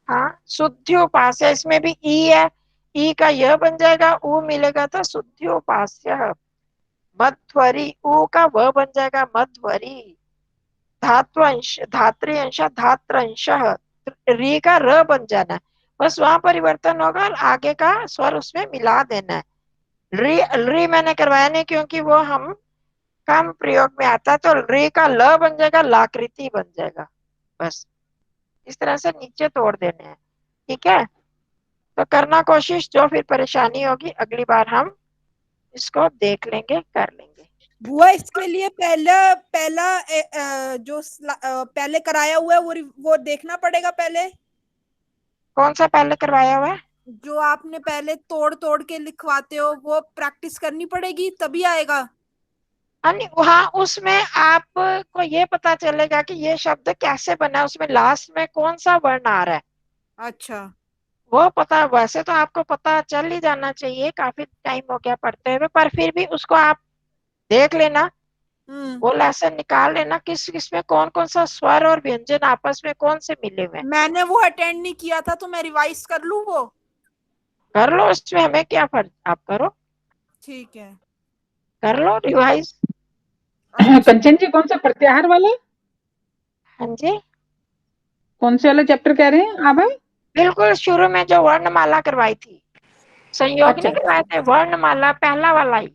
हाँ, शुद्ध्योपास्य, इसमें भी ई है, ई का यह बन जाएगा, उ मिलेगा तो शुद्ध्योपास्य। मध्वरी, उ का व बन जाएगा, मध्वरी। धात्वंश, धात्र्यंश, धात्रंश, री का र बन जाना है, बस वहां परिवर्तन होगा और आगे का स्वर उसमें मिला देना है। री मैंने करवाया नहीं क्योंकि वो हम कम प्रयोग में आता है, तो री का ल बन जाएगा, लाकृति बन जाएगा, बस इस तरह से नीचे तोड़ देने हैं, ठीक है। तो करना कोशिश, जो फिर परेशानी होगी अगली बार हम इसको देख लेंगे, कर लेंगे। बुआ इसके लिए पहला जो पहले कराया हुआ है वो देखना पड़ेगा पहले। कौन सा पहले करवाया हुआ है? जो आपने पहले तोड़ तोड़ के लिखवाते हो वो प्रैक्टिस करनी पड़ेगी तभी आएगा। हाँ, उसमें आपको ये पता चलेगा कि ये शब्द कैसे बना है, उसमें लास्ट में कौन सा वर्ण आ रहा है। अच्छा, वो पता, वैसे तो आपको पता चल ही जाना चाहिए, काफी टाइम हो गया पढ़ते हुए, पर फिर भी उसको आप देख लेना, वो लेसन निकाल लेना, किस किस में कौन कौन सा स्वर और व्यंजन आपस में कौन से मिले हुए। मैंने वो अटेंड नहीं किया था तो मैं रिवाइज कर लूं, वो कर लो, उसमें हमें क्या फर्क, आप करो, ठीक है, कर लो रिवाइज। कंचन जी कौन सा प्रत्याहार वाला? हाँ जी, कौन से वाला चैप्टर कह रहे हैं आप? बिल्कुल शुरू में जो वर्णमाला करवाई थी, संयोग नहीं करवाए थे, वर्णमाला पहला वाला ही।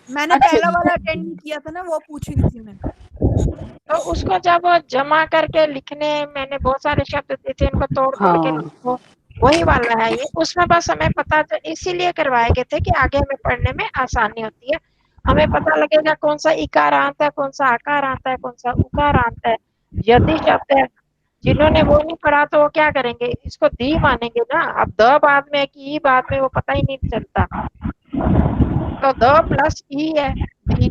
मैंने पहला वाला अटेंड नहीं किया था ना, वो पूछ रही थी मैं। तो उसको जब जमा करके लिखने, मैंने बहुत सारे शब्द दिए थे, इनको तोड़ तोड़ के लिखो, वही वाला है ये। उसमें बस हमें पता, इसीलिए करवाए गए थे कि आगे हमें पढ़ने में आसानी होती है, हमें पता लगेगा कौन सा इकार आता है, कौन सा आकार आता है, कौन सा उकार आता है, यदि शब्द है। जिन्होंने वो नहीं पढ़ा तो वो क्या करेंगे, इसको दी मानेंगे ना, अब द बाद में कि ई बाद में वो पता ही नहीं चलता, तो द प्लस ई है, दी,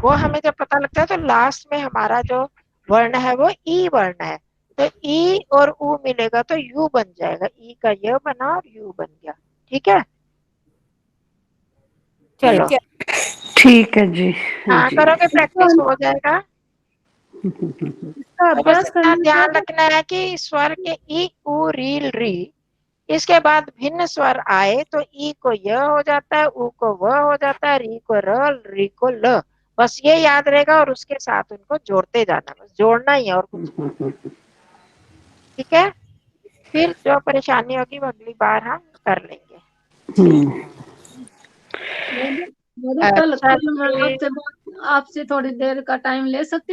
वो हमें जब पता लगता है तो लास्ट में हमारा जो वर्ण है वो ई वर्ण है, तो ई और उ मिलेगा तो यू बन जाएगा, ई का य बना और यू बन गया, ठीक है। चलो ठीक है जी। हाँ, करोगे प्रैक्टिस हो जाएगा। तो बस इतना ध्यान रखना है कि स्वर के ई उ री री, इसके बाद भिन्न स्वर आए तो ई को य हो जाता है, उ को व हो जाता है, री को र, री को ल, बस ये याद रहेगा और उसके साथ उनको जोड़ते जाना, बस जोड़ना ही है और कुछ, ठीक है। फिर जो परेशानी होगी वो अगली बार हम कर लेंगे। कल मैं आपसे थोड़ी देर का टाइम ले सकती हूँ?